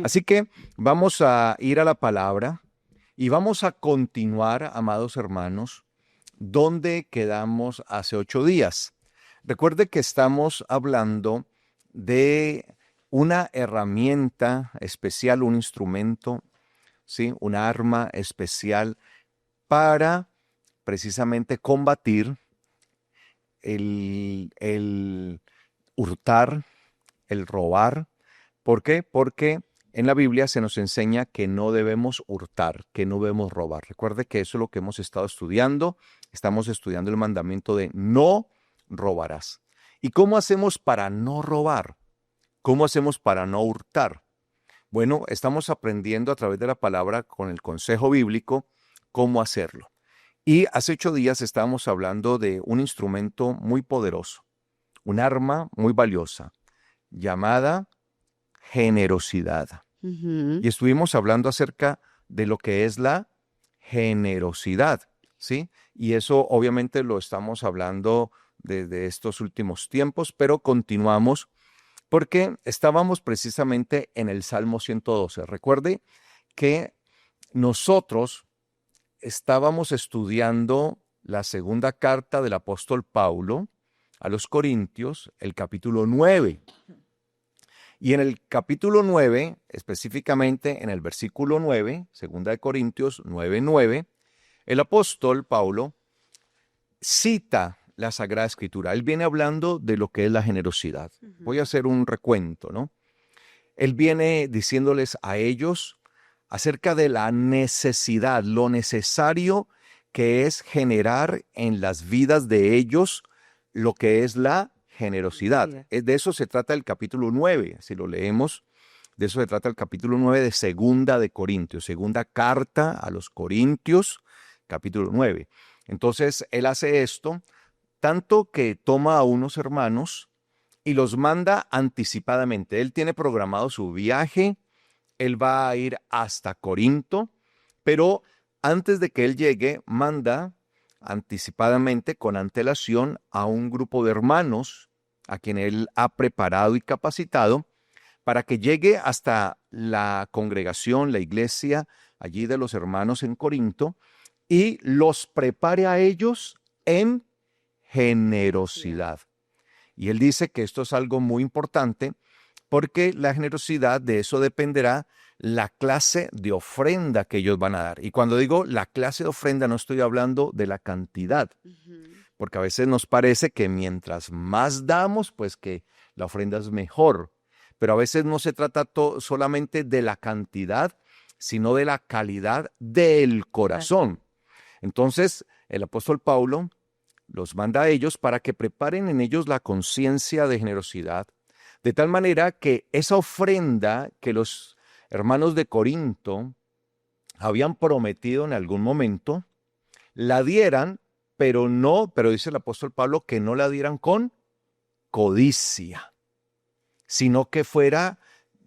Así que vamos a ir a la palabra y vamos a continuar, amados hermanos, donde quedamos hace 8 días. Recuerde que estamos hablando de una herramienta especial, un instrumento, ¿sí? Una arma especial para precisamente combatir el hurtar, el robar. ¿Por qué? Porque en la Biblia se nos enseña que no debemos hurtar, que no debemos robar. Recuerde que eso es lo que hemos estado estudiando. Estamos estudiando el mandamiento de no robarás. ¿Y cómo hacemos para no robar? ¿Cómo hacemos para no hurtar? Bueno, estamos aprendiendo a través de la palabra con el consejo bíblico cómo hacerlo. Y hace 8 días estábamos hablando de un instrumento muy poderoso, un arma muy valiosa, llamada generosidad. Ujú. Y estuvimos hablando acerca de lo que es la generosidad, ¿sí? Y eso obviamente lo estamos hablando desde estos últimos tiempos, pero continuamos porque estábamos precisamente en el Salmo 112. Recuerde que nosotros estábamos estudiando la segunda carta del apóstol Pablo a los Corintios, el capítulo 9. Y en el capítulo 9, específicamente en el versículo 9, segunda de Corintios 9:9, el apóstol Pablo cita la Sagrada Escritura. Él viene hablando de lo que es la generosidad. Voy a hacer un recuento, ¿no? Él viene diciéndoles a ellos acerca de la necesidad, lo necesario que es generar en las vidas de ellos lo que es la generosidad. Mira. De eso se trata el capítulo 9, si lo leemos, de eso se trata el capítulo 9 de Segunda de Corintios, segunda carta a los Corintios, capítulo 9. Entonces, él hace esto, tanto que toma a unos hermanos y los manda anticipadamente. Él tiene programado su viaje, él va a ir hasta Corinto, pero antes de que él llegue, manda anticipadamente, con antelación, a un grupo de hermanos a quien él ha preparado y capacitado para que llegue hasta la congregación, la iglesia allí de los hermanos en Corinto y los prepare a ellos en generosidad. Y él dice que esto es algo muy importante porque la generosidad, de eso dependerá la clase de ofrenda que ellos van a dar. Y cuando digo la clase de ofrenda, no estoy hablando de la cantidad, Ujú. porque a veces nos parece que mientras más damos, pues que la ofrenda es mejor. Pero a veces no se trata solamente de la cantidad, sino de la calidad del corazón. Entonces, el apóstol Pablo los manda a ellos para que preparen en ellos la conciencia de generosidad, de tal manera que esa ofrenda que los hermanos de Corinto habían prometido en algún momento, la dieran, pero dice el apóstol Pablo que no la dieran con codicia, sino que fuera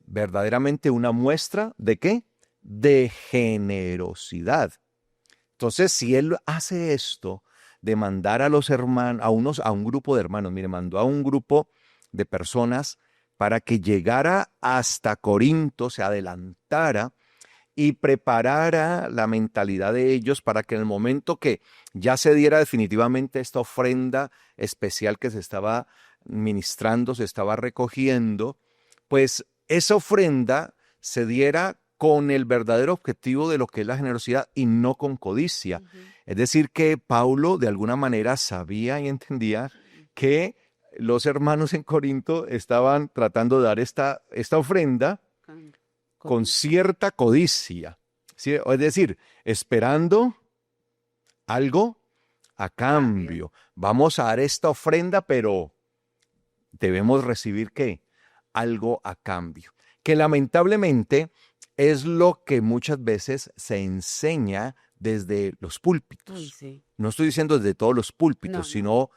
verdaderamente una muestra de ¿qué? De generosidad. Entonces, si él hace esto de mandar a los hermanos, a un grupo de hermanos, mire, mandó a un grupo de personas para que llegara hasta Corinto, se adelantara y preparara la mentalidad de ellos para que en el momento que ya se diera definitivamente esta ofrenda especial que se estaba ministrando, se estaba recogiendo, pues esa ofrenda se diera con el verdadero objetivo de lo que es la generosidad y no con codicia. Ujú. Es decir, que Paulo de alguna manera sabía y entendía que los hermanos en Corinto estaban tratando de dar esta ofrenda Con con codicia. cierta codicia, ¿sí? Es decir, esperando algo a Cambio. cambio. Vamos a dar esta ofrenda, pero debemos recibir ¿qué? Algo a cambio. Que lamentablemente es lo que muchas veces se enseña desde los Uy, púlpitos. sí. No estoy diciendo desde todos los No, púlpitos, no. sino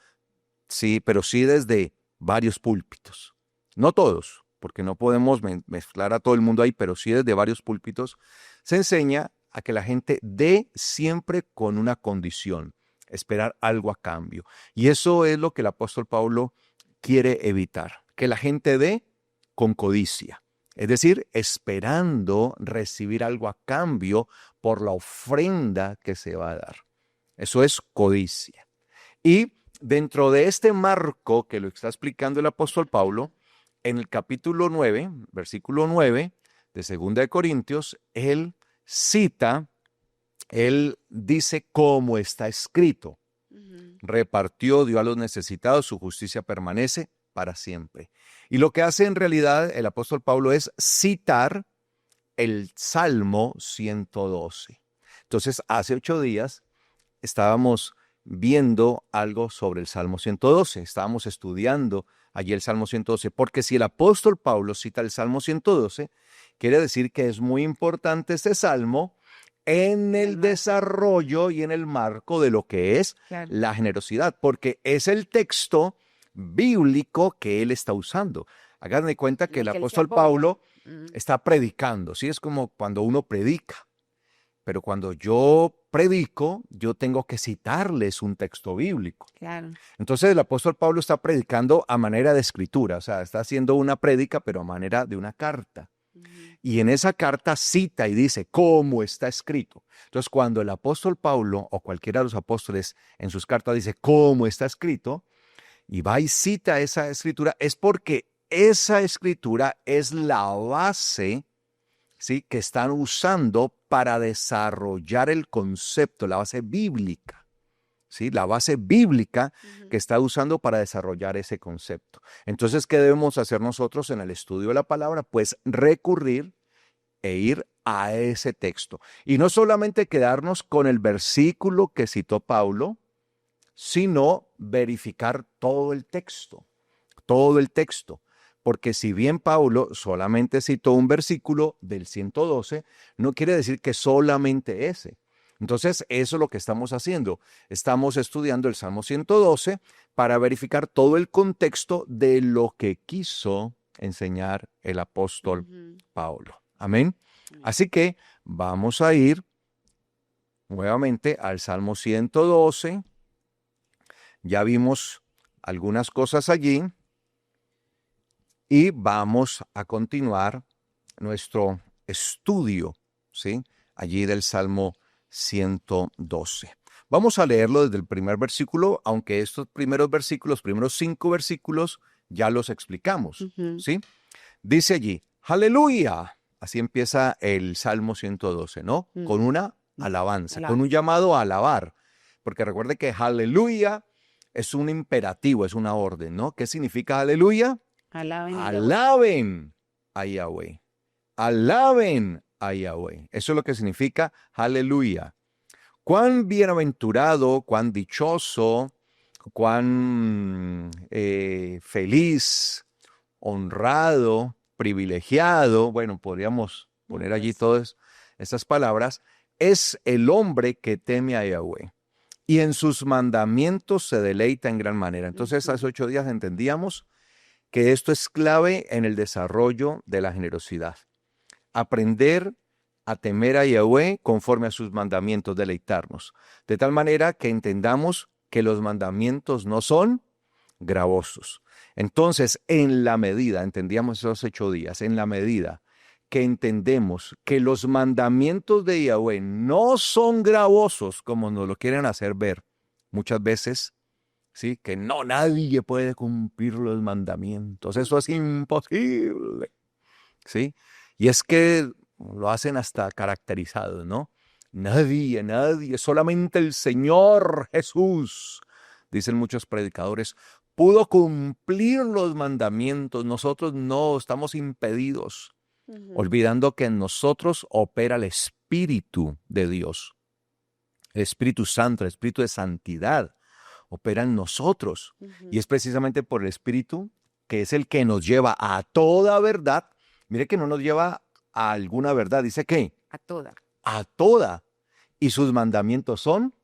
sí, pero sí desde varios púlpitos. No todos, porque no podemos mezclar a todo el mundo ahí, pero sí desde varios púlpitos se enseña a que la gente dé siempre con una condición, esperar algo a cambio. Y eso es lo que el apóstol Pablo quiere evitar, que la gente dé con codicia, Es decir, esperando recibir algo a cambio por la ofrenda que se va a dar. Eso es codicia. Y dentro de este marco que lo está explicando el apóstol Pablo, en el capítulo 9, versículo 9 de 2 de Corintios, él dice cómo está escrito. Repartió, dio a los necesitados, su justicia permanece para siempre. Y lo que hace en realidad el apóstol Pablo es citar el Salmo 112. Entonces, hace 8 días estábamos viendo algo sobre el Salmo 112. Estábamos estudiando allí el Salmo 112, porque si el apóstol Pablo cita el Salmo 112, quiere decir que es muy importante este salmo en el desarrollo y en el marco de lo que es la generosidad, porque es el texto bíblico que él está usando. Hagan de cuenta que el apóstol Pablo está predicando, ¿sí? Es como cuando uno predica. Pero cuando yo predico, yo tengo que citarles un texto bíblico. Claro. Entonces el apóstol Pablo está predicando a manera de escritura, o sea, está haciendo una prédica, pero a manera de una carta. Y en esa carta cita y dice cómo está escrito. Entonces cuando el apóstol Pablo o cualquiera de los apóstoles en sus cartas dice cómo está escrito y va y cita esa escritura, es porque esa escritura es la base, ¿sí?, que están usando para desarrollar el concepto, la base bíblica. ¿Sí? La base bíblica que está usando para desarrollar ese concepto. Entonces, ¿qué debemos hacer nosotros en el estudio de la palabra? Pues recurrir e ir a ese texto. Y no solamente quedarnos con el versículo que citó Pablo, sino verificar todo el texto. Porque si bien Pablo solamente citó un versículo del 112, no quiere decir que solamente ese. Entonces, eso es lo que estamos haciendo. Estamos estudiando el Salmo 112 para verificar todo el contexto de lo que quiso enseñar el apóstol Pablo. Amén. Así que vamos a ir nuevamente al Salmo 112. Ya vimos algunas cosas allí y vamos a continuar nuestro estudio, ¿sí?, allí del Salmo 112. Vamos a leerlo desde el primer versículo, aunque estos primeros versículos, primeros 5 versículos, ya los explicamos, ¿sí? Dice allí, aleluya. Así empieza el Salmo 112, ¿no? Con una alabanza, con un llamado a alabar. Porque recuerde que aleluya es un imperativo, es una orden, ¿no? ¿Qué significa aleluya? Alaben a Yahweh. Alaben a Yahweh. Eso es lo que significa aleluya. Cuán bienaventurado, cuán dichoso, cuán feliz, honrado, privilegiado, bueno, podríamos poner allí todas estas palabras, es el hombre que teme a Yahweh y en sus mandamientos se deleita en gran manera. Entonces, hace 8 días entendíamos que esto es clave en el desarrollo de la generosidad. Aprender a temer a Yahweh conforme a sus mandamientos, deleitarnos. De tal manera que entendamos que los mandamientos no son gravosos. Entonces, en la medida, entendíamos esos 8 días, en la medida que entendemos que los mandamientos de Yahweh no son gravosos como nos lo quieren hacer ver muchas veces, ¿sí?, que no, nadie puede cumplir los mandamientos, eso es imposible, ¿sí? Y es que lo hacen hasta caracterizado, ¿no? Nadie, solamente el Señor Jesús, dicen muchos predicadores, pudo cumplir los mandamientos, nosotros no, estamos impedidos, olvidando que en nosotros opera el Espíritu de Dios, el Espíritu Santo, el Espíritu de santidad, opera en nosotros. Y es precisamente por el Espíritu que es el que nos lleva a toda verdad. Mire que no nos lleva a alguna verdad, dice que a toda. A toda. Y sus mandamientos son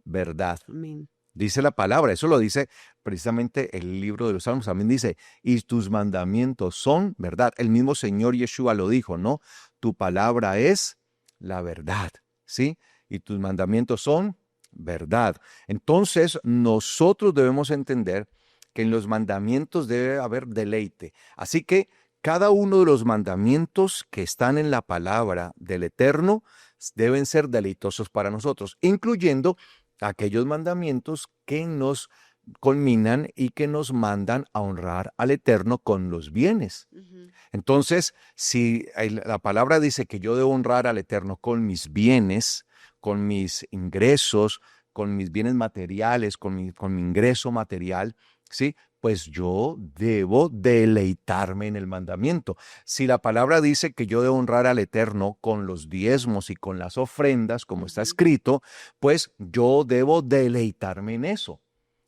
verdad. Amén. Dice la palabra, eso lo dice precisamente el libro de los Salmos. También dice, y tus mandamientos son verdad. El mismo Señor Yeshua lo dijo, ¿no? Tu palabra es la verdad, ¿sí? Y tus mandamientos son verdad. Entonces, nosotros debemos entender que en los mandamientos debe haber deleite. Así que Cada uno de los mandamientos que están en la palabra del Eterno deben ser deleitosos para nosotros, incluyendo aquellos mandamientos que nos culminan y que nos mandan a honrar al Eterno con los bienes. Ujú. Entonces, si la palabra dice que yo debo honrar al Eterno con mis bienes, con mis ingresos, con mis bienes materiales, con mi ingreso material, ¿sí? Pues yo debo deleitarme en el mandamiento. Si la palabra dice que yo debo honrar al Eterno con los diezmos y con las ofrendas, como está Ujú. escrito, pues yo debo deleitarme en eso.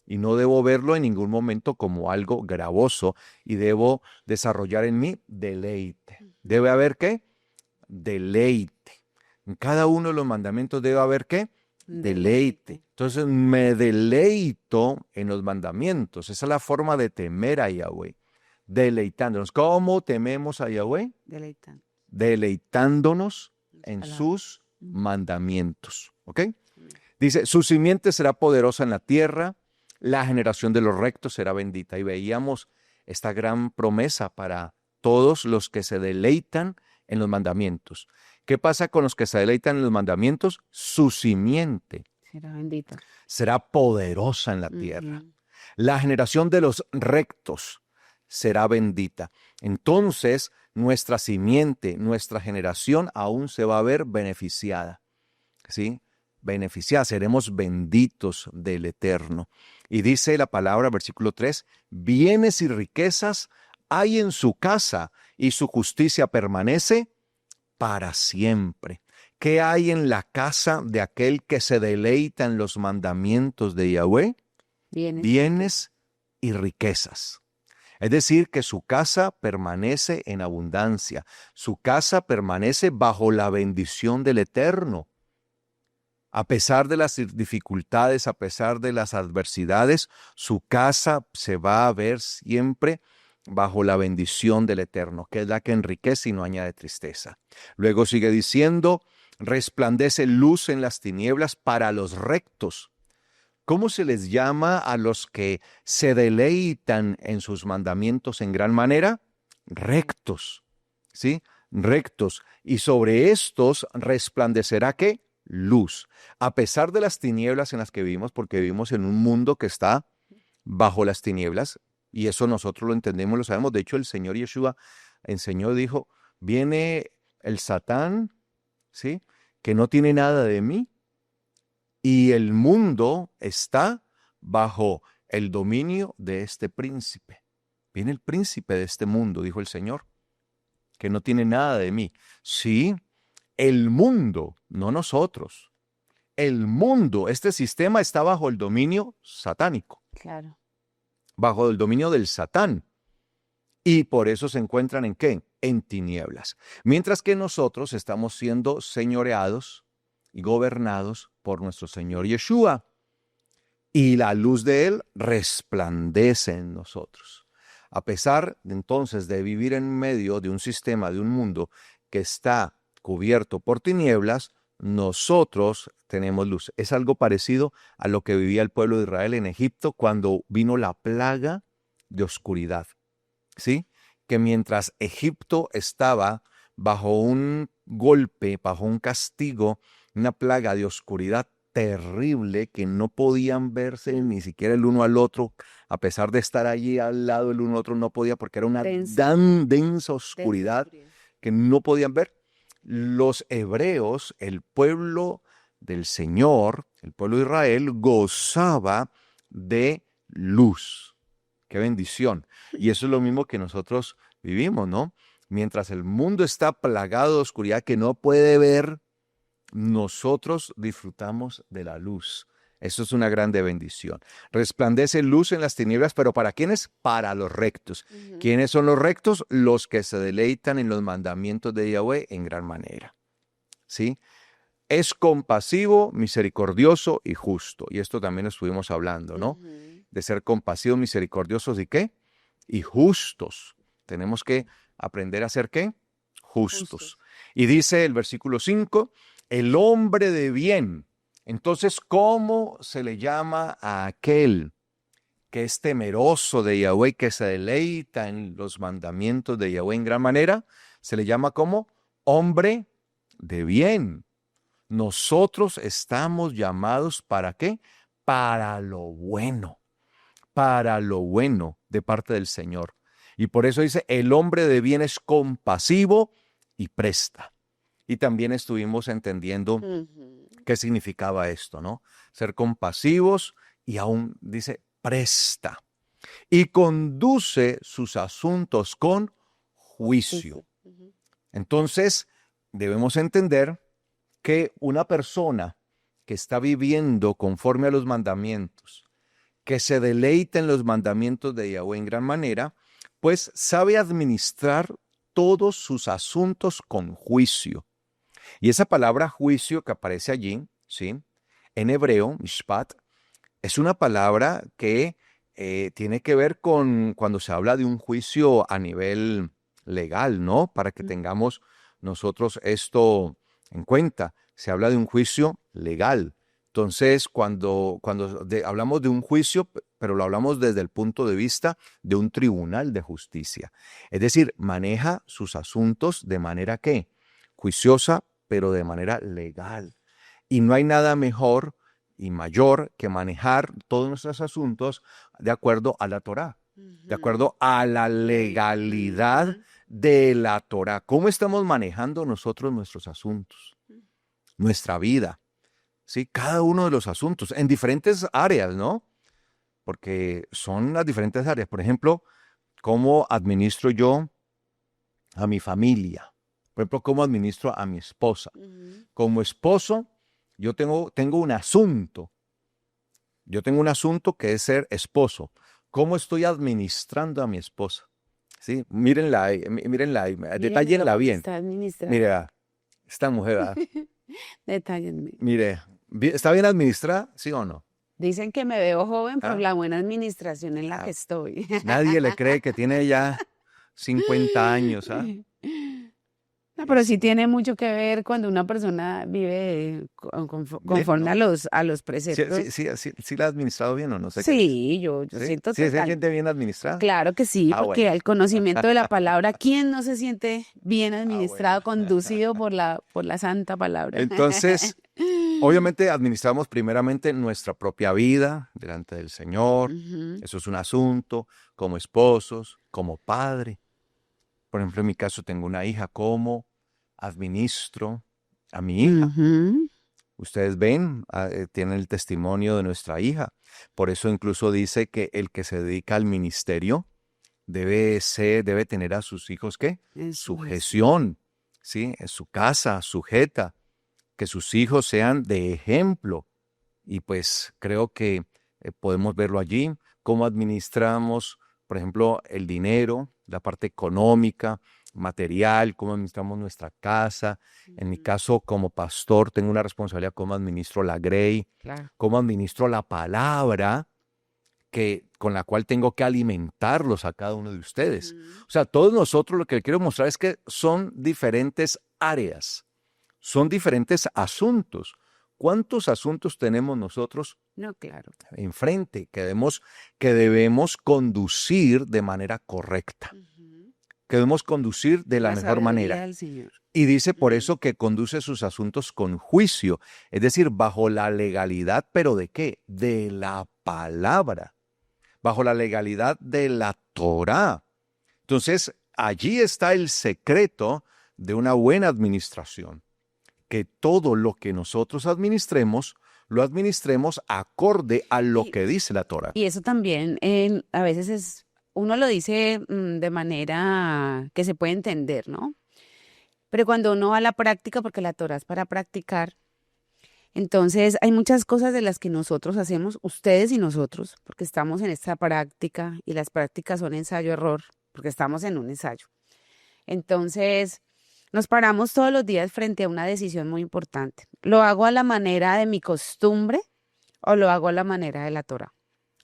Y no debo verlo en ningún momento como algo gravoso y debo desarrollar en mí deleite. Ujú. ¿Debe haber qué? Deleite. En cada uno de los mandamientos debe haber qué? Deleite. Deleite. Entonces me deleito en los mandamientos. Esa es la forma de temer a Yahweh. Deleitándonos. ¿Cómo tememos a Yahweh? Deleitando Deleitándonos en su en palabra. sus Ujú. mandamientos. ¿Ok? Amén. Dice, su simiente será poderosa en la tierra, la generación de los rectos será bendita. Y veíamos esta gran promesa para todos los que se deleitan en los mandamientos. ¿Qué pasa con los que se deleitan en los mandamientos? Su simiente Será bendito. será poderosa en la tierra. Ujú. La generación de los rectos será bendita. Entonces, nuestra simiente, nuestra generación aún se va a ver beneficiada. ¿Sí? Beneficiada, seremos benditos del Eterno. Y dice la palabra, versículo 3, bienes y riquezas hay en su casa y su justicia permanece para siempre. ¿Qué hay en la casa de aquel que se deleita en los mandamientos de Yahweh? Bienes y riquezas. Bienes y riquezas. Es decir, que su casa permanece en abundancia, su casa permanece bajo la bendición del Eterno. A pesar de las dificultades, a pesar de las adversidades, su casa se va a ver siempre bajo la bendición del Eterno, que es la que enriquece y no añade tristeza. Luego sigue diciendo, resplandece luz en las tinieblas para los rectos. ¿Cómo se les llama a los que se deleitan en sus mandamientos en gran manera? Rectos, ¿sí? Rectos. Y sobre estos resplandecerá ¿qué? Luz. A pesar de las tinieblas en las que vivimos, porque vivimos en un mundo que está bajo las tinieblas, y eso nosotros lo entendemos, lo sabemos. De hecho, el Señor Yeshua enseñó, dijo, viene el Satán, ¿sí? Que no tiene nada de mí, y el mundo está bajo el dominio de este príncipe. Viene el príncipe de este mundo, dijo el Señor, que no tiene nada de mí. Sí, el mundo, no nosotros. El mundo, este sistema está bajo el dominio satánico, Claro. bajo el dominio del Satán. Y por eso se encuentran en ¿qué? En tinieblas. Mientras que nosotros estamos siendo señoreados y gobernados por nuestro Señor Yeshua. Y la luz de Él resplandece en nosotros. A pesar entonces de vivir en medio de un sistema, de un mundo que está cubierto por tinieblas, nosotros tenemos luz. Es algo parecido a lo que vivía el pueblo de Israel en Egipto cuando vino la plaga de oscuridad. ¿Sí? Que mientras Egipto estaba bajo un golpe, bajo un castigo, una plaga de oscuridad terrible, que no podían verse ni siquiera el uno al otro, a pesar de estar allí al lado el uno al otro, no podía porque era una Densa. tan densa Densa oscuridad oscuridad. que no podían ver. Los hebreos, el pueblo del Señor, el pueblo de Israel, gozaba de luz. Qué bendición. Y eso es lo mismo que nosotros vivimos, ¿no? Mientras el mundo está plagado de oscuridad que no puede ver, nosotros disfrutamos de la luz. Eso es una grande bendición. Resplandece luz en las tinieblas, pero ¿para quiénes? Para los rectos. Ujú. ¿Quiénes son los rectos? Los que se deleitan en los mandamientos de Yahweh en gran manera. ¿Sí? Es compasivo, misericordioso y justo. Y esto también estuvimos hablando, ¿no? Ujú. De ser compasivos, misericordiosos y ¿qué? Y justos. Tenemos que aprender a ser ¿qué? Justos. Justos. Y dice el versículo 5, el hombre de bien. Entonces, ¿cómo se le llama a aquel que es temeroso de Yahweh, que se deleita en los mandamientos de Yahweh en gran manera, se le llama como hombre de bien. Nosotros estamos llamados ¿para qué? Para lo bueno de parte del Señor. Y por eso dice, el hombre de bien es compasivo y presta. Y también estuvimos entendiendo qué significaba esto, ¿no? Ser compasivos y aún dice, presta. Y conduce sus asuntos con juicio. Entonces, debemos entender que una persona que está viviendo conforme a los mandamientos, que se deleita en los mandamientos de Yahweh en gran manera, pues sabe administrar todos sus asuntos con juicio. Y esa palabra juicio que aparece allí, ¿sí? En hebreo, mishpat, es una palabra que tiene que ver con cuando se habla de un juicio a nivel legal, ¿no? Para que tengamos nosotros esto en cuenta. Se habla de un juicio legal. Entonces, cuando hablamos de un juicio, pero lo hablamos desde el punto de vista de un tribunal de justicia. Es decir, maneja sus asuntos de manera que juiciosa, pero de manera legal. Y no hay nada mejor y mayor que manejar todos nuestros asuntos de acuerdo a la Torá, de acuerdo a la legalidad de la Torá. ¿Cómo estamos manejando nosotros nuestros asuntos? Nuestra vida, ¿sí? Cada uno de los asuntos en diferentes áreas, ¿no? Porque son las diferentes áreas. Por ejemplo, ¿cómo administro yo a mi familia? Por ejemplo, ¿cómo administro a mi esposa? Como esposo, yo tengo un asunto. Yo tengo un asunto que es ser esposo. ¿Cómo estoy administrando a mi esposa? ¿Sí? Mírenla ahí, detállenla bien. Está administrada. Mire, esta mujer, ¿verdad? Detállenme. Mire, ¿está bien administrada? ¿Sí o no? Dicen que me veo joven por la buena administración en la que estoy. Nadie le cree que tiene ya 50 años, ¿ah? No, pero sí tiene mucho que ver cuando una persona vive conforme ¿no? a los preceptos. ¿Sí la ha administrado bien o no? Sé Sí, yo ¿Sí? siento ¿Sí se total. siente bien administrada? Claro que sí, porque bueno. el conocimiento de la palabra, ¿quién no se siente bien administrado, bueno. conducido por la santa palabra? Entonces, obviamente administramos primeramente nuestra propia vida delante del Señor. Eso es un asunto, como esposos, como padre. Por ejemplo, en mi caso tengo una hija, ¿cómo administro a mi hija? Ustedes ven, tienen el testimonio de nuestra hija. Por eso incluso dice que el que se dedica al ministerio debe tener a sus hijos, ¿qué? Sujeción, ¿sí? En su casa, sujeta. Que sus hijos sean de ejemplo. Y pues creo que podemos verlo allí, cómo administramos, por ejemplo, el dinero, la parte económica, material, cómo administramos nuestra casa. En mi caso, como pastor, tengo una responsabilidad, cómo administro la grey, cómo administro la palabra con la cual tengo que alimentarlos a cada uno de ustedes. O sea, todos nosotros lo que les quiero mostrar es que son diferentes áreas. Son diferentes asuntos. ¿Cuántos asuntos tenemos nosotros enfrente que debemos conducir de manera correcta? Que debemos conducir de la mejor manera. Y dice por eso que conduce sus asuntos con juicio, es decir, bajo la legalidad, ¿pero de qué? De la palabra, bajo la legalidad de la Torá. Entonces, allí está el secreto de una buena administración. Que todo lo que nosotros administremos, lo administremos acorde a lo que dice la Torá. Y eso también a veces uno lo dice de manera que se puede entender, ¿no? Pero cuando uno va a la práctica, porque la Torá es para practicar, entonces hay muchas cosas de las que nosotros hacemos, ustedes y nosotros, porque estamos en esta práctica y las prácticas son ensayo-error, porque estamos en un ensayo. Entonces, nos paramos todos los días frente a una decisión muy importante. ¿Lo hago a la manera de mi costumbre o lo hago a la manera de la Torá?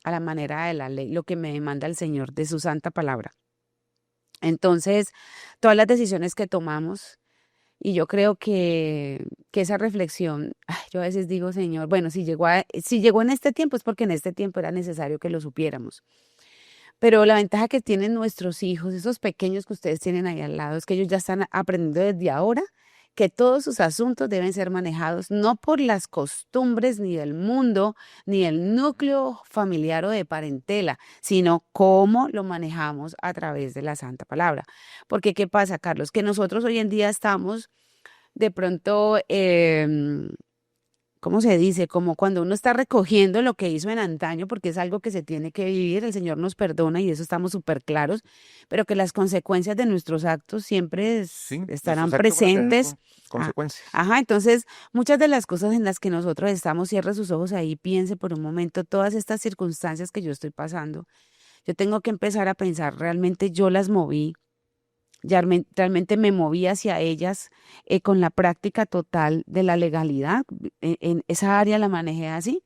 A la manera de la ley, lo que me demanda el Señor de su santa palabra. Entonces, todas las decisiones que tomamos Y yo creo que esa reflexión, yo a veces digo, Señor, bueno, si llegó en este tiempo es porque en este tiempo era necesario que lo supiéramos. Pero la ventaja que tienen nuestros hijos, esos pequeños que ustedes tienen ahí al lado, es que ellos ya están aprendiendo desde ahora que todos sus asuntos deben ser manejados no por las costumbres ni del mundo, ni el núcleo familiar o de parentela, sino cómo lo manejamos a través de la Santa Palabra. Porque, ¿qué pasa, Carlos? Que nosotros hoy en día estamos de pronto, ¿cómo se dice? Como cuando uno está recogiendo lo que hizo en antaño, porque es algo que se tiene que vivir, el Señor nos perdona y de eso estamos súper claros, pero que las consecuencias de nuestros actos siempre Sí, estarán nuestros actos van a tener presentes. Ah, consecuencias. ajá, entonces muchas de las cosas en las que nosotros estamos, cierre sus ojos ahí, piense por un momento todas estas circunstancias que yo estoy pasando. Yo tengo que empezar a pensar, realmente yo las moví, realmente me moví hacia ellas con la práctica total de la legalidad. En esa área la manejé así.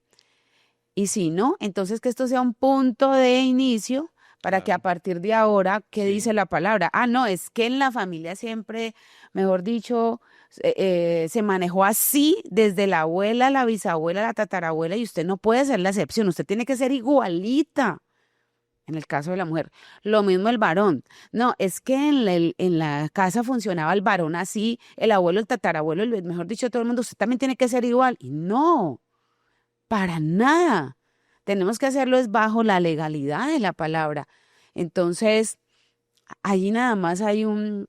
Y si no, entonces que esto sea un punto de inicio para que a Claro, partir de ahora, ¿qué dice sí. la palabra? Ah, no, es que en la familia siempre, mejor dicho, se manejó así desde la abuela, la bisabuela, la tatarabuela, y usted no puede ser la excepción, usted tiene que ser igualita en el caso de la mujer. Lo mismo el varón. No, es que en la casa funcionaba el varón así, el abuelo, el tatarabuelo, mejor dicho, todo el mundo, usted también tiene que ser igual. Y no, para nada. Tenemos que hacerlo es bajo la legalidad de la palabra. Entonces, allí nada más hay un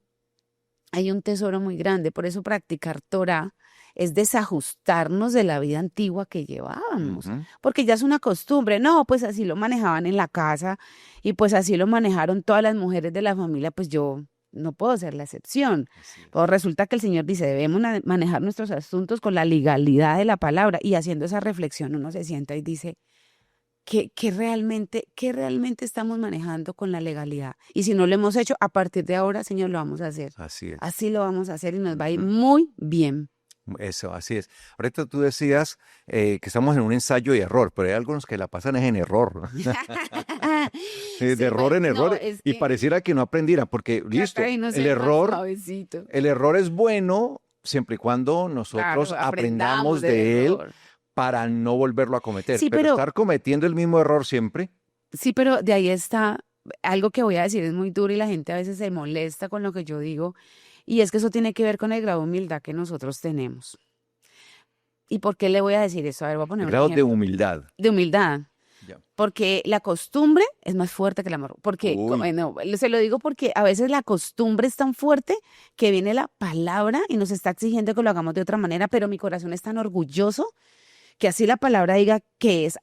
tesoro muy grande. Por eso practicar Torah es desajustarnos de la vida antigua que llevábamos, Ujú, porque ya es una costumbre. No, pues así lo manejaban en la casa y pues así lo manejaron todas las mujeres de la familia, pues yo no puedo ser la excepción. así Pero es. resulta que el Señor dice, debemos manejar nuestros asuntos con la legalidad de la palabra y haciendo esa reflexión uno se sienta y dice, qué realmente estamos manejando con la legalidad? Y si no lo hemos hecho, a partir de ahora, Señor, lo vamos a hacer. Así es. Así lo vamos a hacer y nos va a ir Ujú. muy bien. Eso, así es. Ahorita tú decías que estamos en un ensayo y error, pero hay algunos que la pasan es en error, de Sí, error en no, error, es y que pareciera que no aprendieran, porque trata listo, de no ser más suavecito. el error es bueno siempre y cuando nosotros Claro, aprendamos aprendamos del de él error. para no volverlo a cometer, Sí, pero pero, estar cometiendo el mismo error siempre, sí, pero de ahí está algo que voy a decir, es muy duro y la gente a veces se molesta con lo que yo digo, y es que eso tiene que ver con el grado de humildad que nosotros tenemos. ¿Y por qué le voy a decir eso? A ver, voy a poner el un grado de ejemplo. humildad. De humildad. Ya. Porque la costumbre es más fuerte que el amor. Porque, Uy, no, se lo digo porque a veces la costumbre es tan fuerte que viene la palabra y nos está exigiendo que lo hagamos de otra manera, pero mi corazón es tan orgulloso que así la palabra diga que es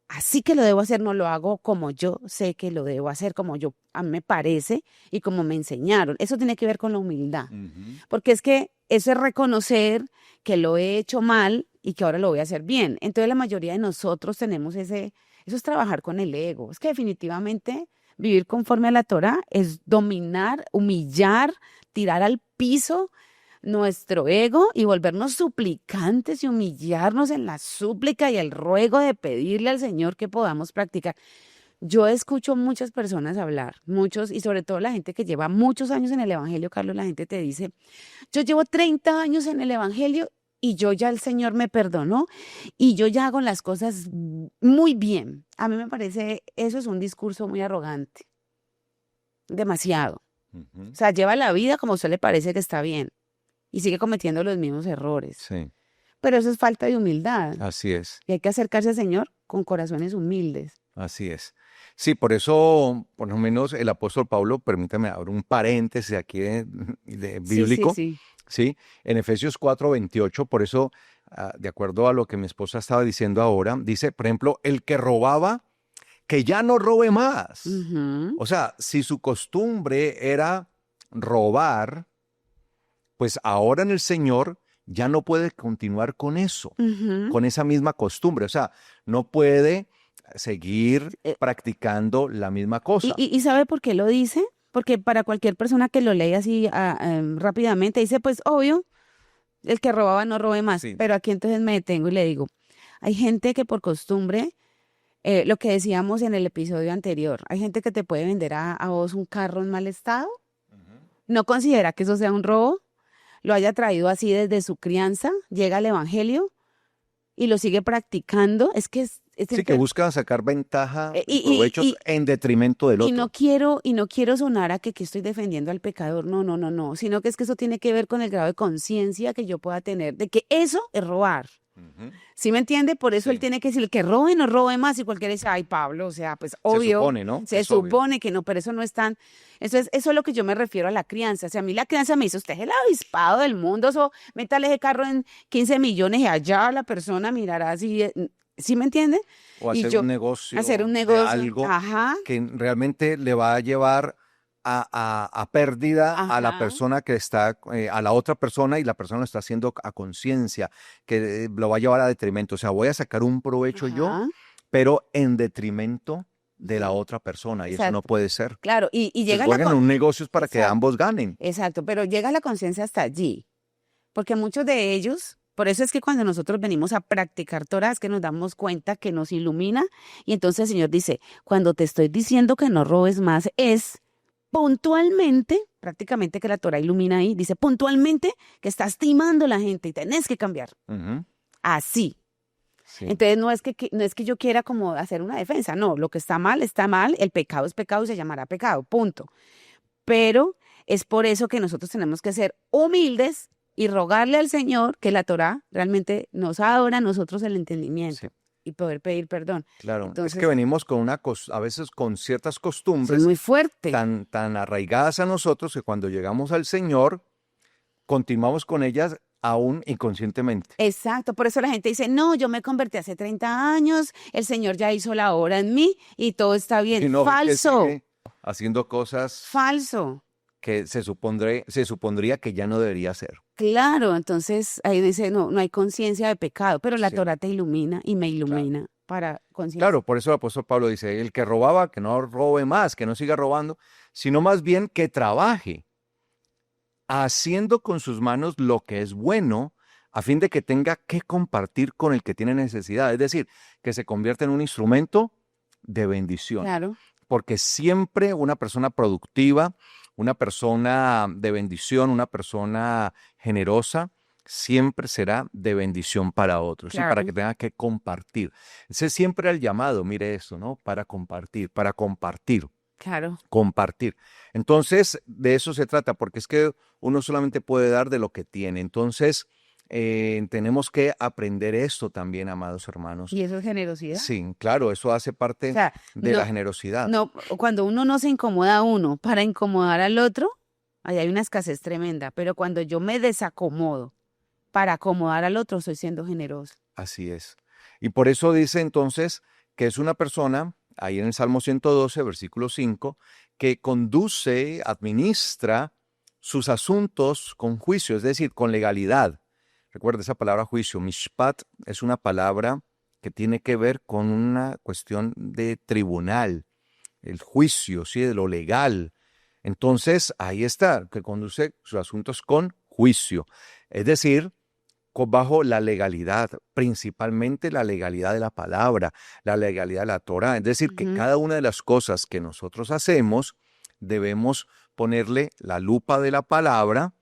así que lo debo hacer, no lo hago como yo sé que lo debo hacer, como yo a mí me parece y como me enseñaron. Eso tiene que ver con la humildad, ujú, porque es que eso es reconocer que lo he hecho mal y que ahora lo voy a hacer bien. Entonces la mayoría de nosotros tenemos eso es trabajar con el ego. Es que definitivamente vivir conforme a la Torah es dominar, humillar, tirar al piso nuestro ego y volvernos suplicantes y humillarnos en la súplica y el ruego de pedirle al Señor que podamos practicar. Yo escucho muchas personas hablar, muchos, y sobre todo la gente que lleva muchos años en el Evangelio, Carlos, la gente te dice, yo llevo 30 años en el Evangelio y yo ya el Señor me perdonó y yo ya hago las cosas muy bien. A mí me parece, eso es un discurso muy arrogante, demasiado. O ujú, sea, lleva la vida como a usted le parece que está bien y sigue cometiendo los mismos errores. sí, Pero eso es falta de humildad así es. y hay que acercarse al Señor con corazones humildes. Así es. Sí, por eso, por lo menos el apóstol Pablo, permítame abrir un paréntesis aquí Sí, sí, bíblico, sí. ¿sí? En Efesios 4:28, por eso, de acuerdo a lo que mi esposa estaba diciendo ahora, dice, por ejemplo, el que robaba, que ya no robe más. Ujú, O sea, si su costumbre era robar, pues ahora en el Señor ya no puede continuar con eso, ujú. con esa misma costumbre. O sea, no puede seguir Eh, practicando la misma ¿Y, cosa. y sabe por qué lo dice? Porque para cualquier persona que lo lea así rápidamente, dice, pues obvio, el que robaba no robe más. Sí. Pero aquí entonces me detengo y le digo, hay gente que por costumbre, lo que decíamos en el episodio anterior, hay gente que te puede vender a vos un carro en mal estado, Ujú. no considera que eso sea un robo. lo haya traído así desde su crianza, llega al evangelio y lo sigue practicando, es que Sí, que buscan sacar ventaja eh, y y, y, provechos y, en detrimento del y no otro. quiero sonar a que estoy defendiendo al pecador, no, sino que es que eso tiene que ver con el grado de conciencia que yo pueda tener de que eso es robar. Ujú. ¿Sí me entiende? Por eso él Sí. tiene que decir que robe, no robe más, y cualquiera dice, ay, Pablo, o sea, pues Se obvio, supone, ¿no? se Es obvio. supone que no, pero eso no es tan, eso es lo que yo me refiero a la crianza. O sea, a mí la crianza me dice, usted es el avispado del mundo, eso, métale ese carro en 15 millones y allá la persona mirará así, ¿sí me entiende? O Y hacer yo, un hacer un negocio de negocio, algo ajá, que realmente le va a llevar a pérdida a la ajá, persona que está, a la otra persona y la persona lo está haciendo a conciencia, que lo va a llevar a detrimento. O sea, voy a sacar un provecho yo, ajá, pero en detrimento de la ujú, otra persona y eso no exacto, puede ser. claro, y Se llega la, supone que en un negocio es para que exacto, ambos ganen. exacto, pero llega la conciencia hasta allí. Porque muchos de ellos, por eso es que cuando nosotros venimos a practicar Torah, es que nos damos cuenta que nos ilumina. Y entonces el Señor dice, cuando te estoy diciendo que no robes más, es puntualmente, prácticamente que la Torah ilumina ahí, dice puntualmente que estás timando a la gente y tenés que cambiar. Ujú. Así. Sí. Entonces no es que yo quiera como hacer una defensa, no, lo que está mal, el pecado es pecado y se llamará pecado, punto. Pero es por eso que nosotros tenemos que ser humildes y rogarle al Señor que la Torá realmente nos abra a nosotros el Sí. entendimiento y poder pedir perdón. Claro, es que Entonces, venimos con a veces con ciertas eso es costumbres muy fuerte. tan arraigadas a nosotros que cuando llegamos al Señor, continuamos con ellas aún inconscientemente. Exacto, por eso la gente dice, no, yo me convertí hace 30 años, el Señor ya hizo la obra en mí y todo está bien. Y no ve que Falso, sigue haciendo cosas falso. que se supondría que ya no debería hacer. Claro, entonces ahí dice, no hay conciencia de pecado, pero la Sí, Torá te ilumina y me claro. ilumina para conciencia. Claro, por eso el apóstol Pablo dice, el que robaba, que no robe más, que no siga robando, sino más bien que trabaje, haciendo con sus manos lo que es bueno, a fin de que tenga que compartir con el que tiene necesidad. Es decir, que se convierta en un instrumento de bendición. Claro, Porque siempre una persona productiva, una persona de bendición, una persona generosa, siempre será de bendición para otros, y para que claro, tenga que compartir. Ese es siempre el llamado, mire esto, ¿no? Para compartir, claro. compartir. Entonces, de eso se trata, porque es que uno solamente puede dar de lo que tiene. Entonces, tenemos que aprender esto también, amados hermanos. ¿Y eso es generosidad? Sí, claro, eso hace O parte sea, de la no, generosidad. no, cuando uno no se incomoda a uno para incomodar al otro, ahí hay una escasez tremenda. Pero cuando yo me desacomodo para acomodar al otro, estoy siendo generoso. Así es. Y por eso dice entonces que es una persona, ahí en el Salmo 112, versículo 5, que conduce, administra sus asuntos con juicio, es decir, con legalidad. Recuerda esa palabra juicio. Mishpat es una palabra que tiene que ver con una cuestión de tribunal, el juicio, ¿sí? De lo legal. Entonces, ahí está, que conduce sus asuntos con juicio. Es decir, bajo la legalidad, principalmente la legalidad de la palabra, la legalidad de la Torah. Es decir, que Ujú. cada una de las cosas que nosotros hacemos debemos ponerle la lupa de la palabra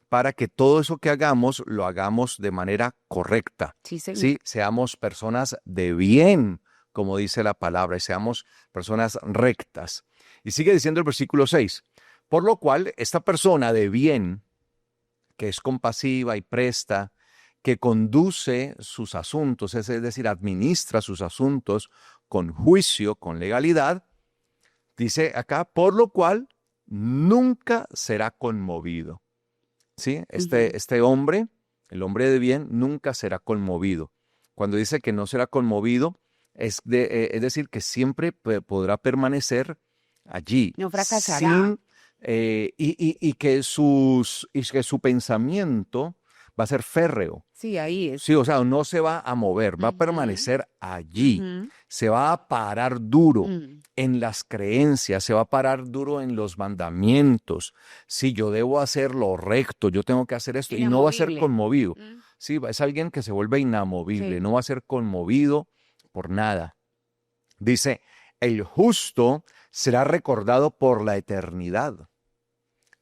para que todo eso que hagamos lo hagamos de manera correcta. Sí, señor. ¿Sí? Seamos personas de bien, como dice la palabra, y seamos personas rectas. Y sigue diciendo el versículo 6, por lo cual esta persona de bien, que es compasiva y presta, que conduce sus asuntos, es decir, administra sus asuntos con juicio, con legalidad, dice acá, por lo cual nunca será conmovido. ¿Sí? Ujú. Este hombre, el hombre de bien, nunca será conmovido. Cuando dice que no será conmovido, es decir, que siempre podrá permanecer allí, No fracasará. sin, y que que su pensamiento va a ser férreo. Sí, ahí Sí, es. o sea, no se va a mover, va a Ujú, permanecer allí, ujú, se va a parar duro mm. en las creencias, se va a parar duro en los mandamientos. Sí, yo debo hacer lo recto, yo tengo que hacer esto, y no va a ser Inamovible. conmovido. Mm. Sí, es alguien que se vuelve inamovible, Sí. no va a ser conmovido por nada. Dice, el justo será recordado por la eternidad.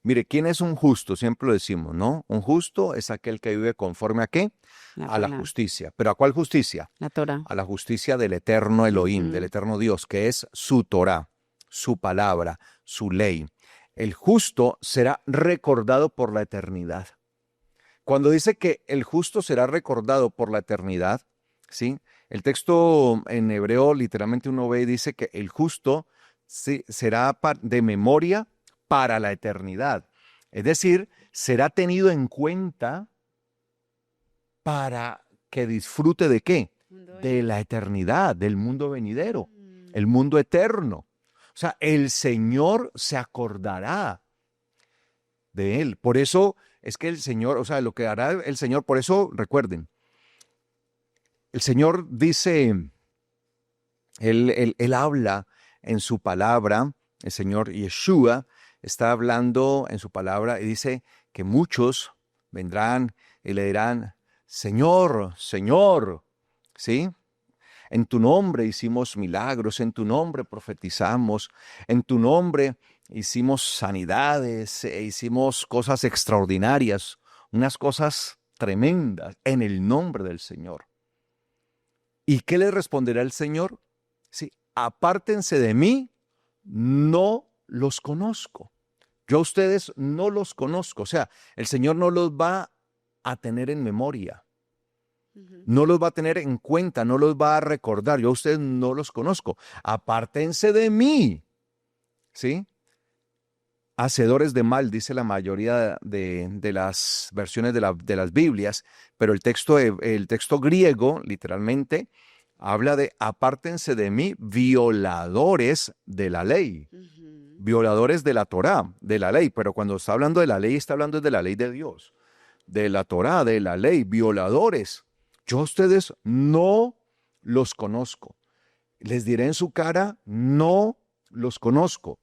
Mire, ¿quién es un justo? Siempre lo decimos, ¿no? Un justo es aquel que vive conforme ¿a qué? La A la palabra, justicia. ¿Pero a cuál justicia? la Torah. A la justicia del eterno Elohim, del Ujú. eterno Dios, que es su Torah, su palabra, su ley. El justo será recordado por la eternidad. Cuando dice que el justo será recordado por la eternidad, ¿sí? El texto en hebreo literalmente uno ve y dice que el justo sí, será de memoria para la eternidad. Es decir, será tenido en cuenta para que disfrute de qué? Mundo De venidero. la eternidad, del mundo venidero, Mm. el mundo eterno. O sea, el Señor se acordará de él. Por eso es que el Señor, o sea, lo que hará el Señor, por eso recuerden, el Señor dice, él habla en su palabra, el Señor Yeshua está hablando en su palabra y dice que muchos vendrán y le dirán, Señor, Señor, ¿sí? En tu nombre hicimos milagros, en tu nombre profetizamos, en tu nombre hicimos sanidades, hicimos cosas extraordinarias, unas cosas tremendas en el nombre del Señor. ¿Y qué le responderá el Señor? Sí, apártense de mí, no los conozco. Yo a ustedes no los conozco. O sea, el Señor no los va a tener en memoria. Ujú. No los va a tener en cuenta, no los va a recordar. Yo a ustedes no los conozco. Apártense de mí. ¿Sí? Hacedores de mal, dice la mayoría de las versiones de las Biblias, pero el texto griego, literalmente, habla de apártense de mí, violadores de la ley, Ujú. violadores de la Torá, de la ley. Pero cuando está hablando de la ley, está hablando de la ley de Dios, de la Torá, de la ley, violadores. Yo a ustedes no los conozco. Les diré en su cara, no los conozco.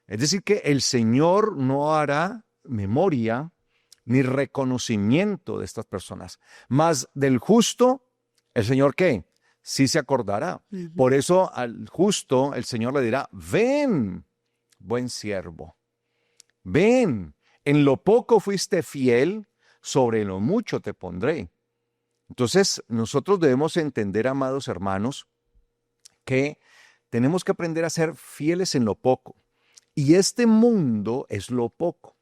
Es decir, que el Señor no hará memoria ni reconocimiento de estas personas. Mas del justo, ¿el Señor qué? Sí se acordará. Ujú. Por eso al justo el Señor le dirá, ven, buen siervo, ven, en lo poco fuiste fiel, sobre lo mucho te pondré. Entonces, nosotros debemos entender, amados hermanos, que tenemos que aprender a ser fieles en lo poco. Y este mundo es lo poco.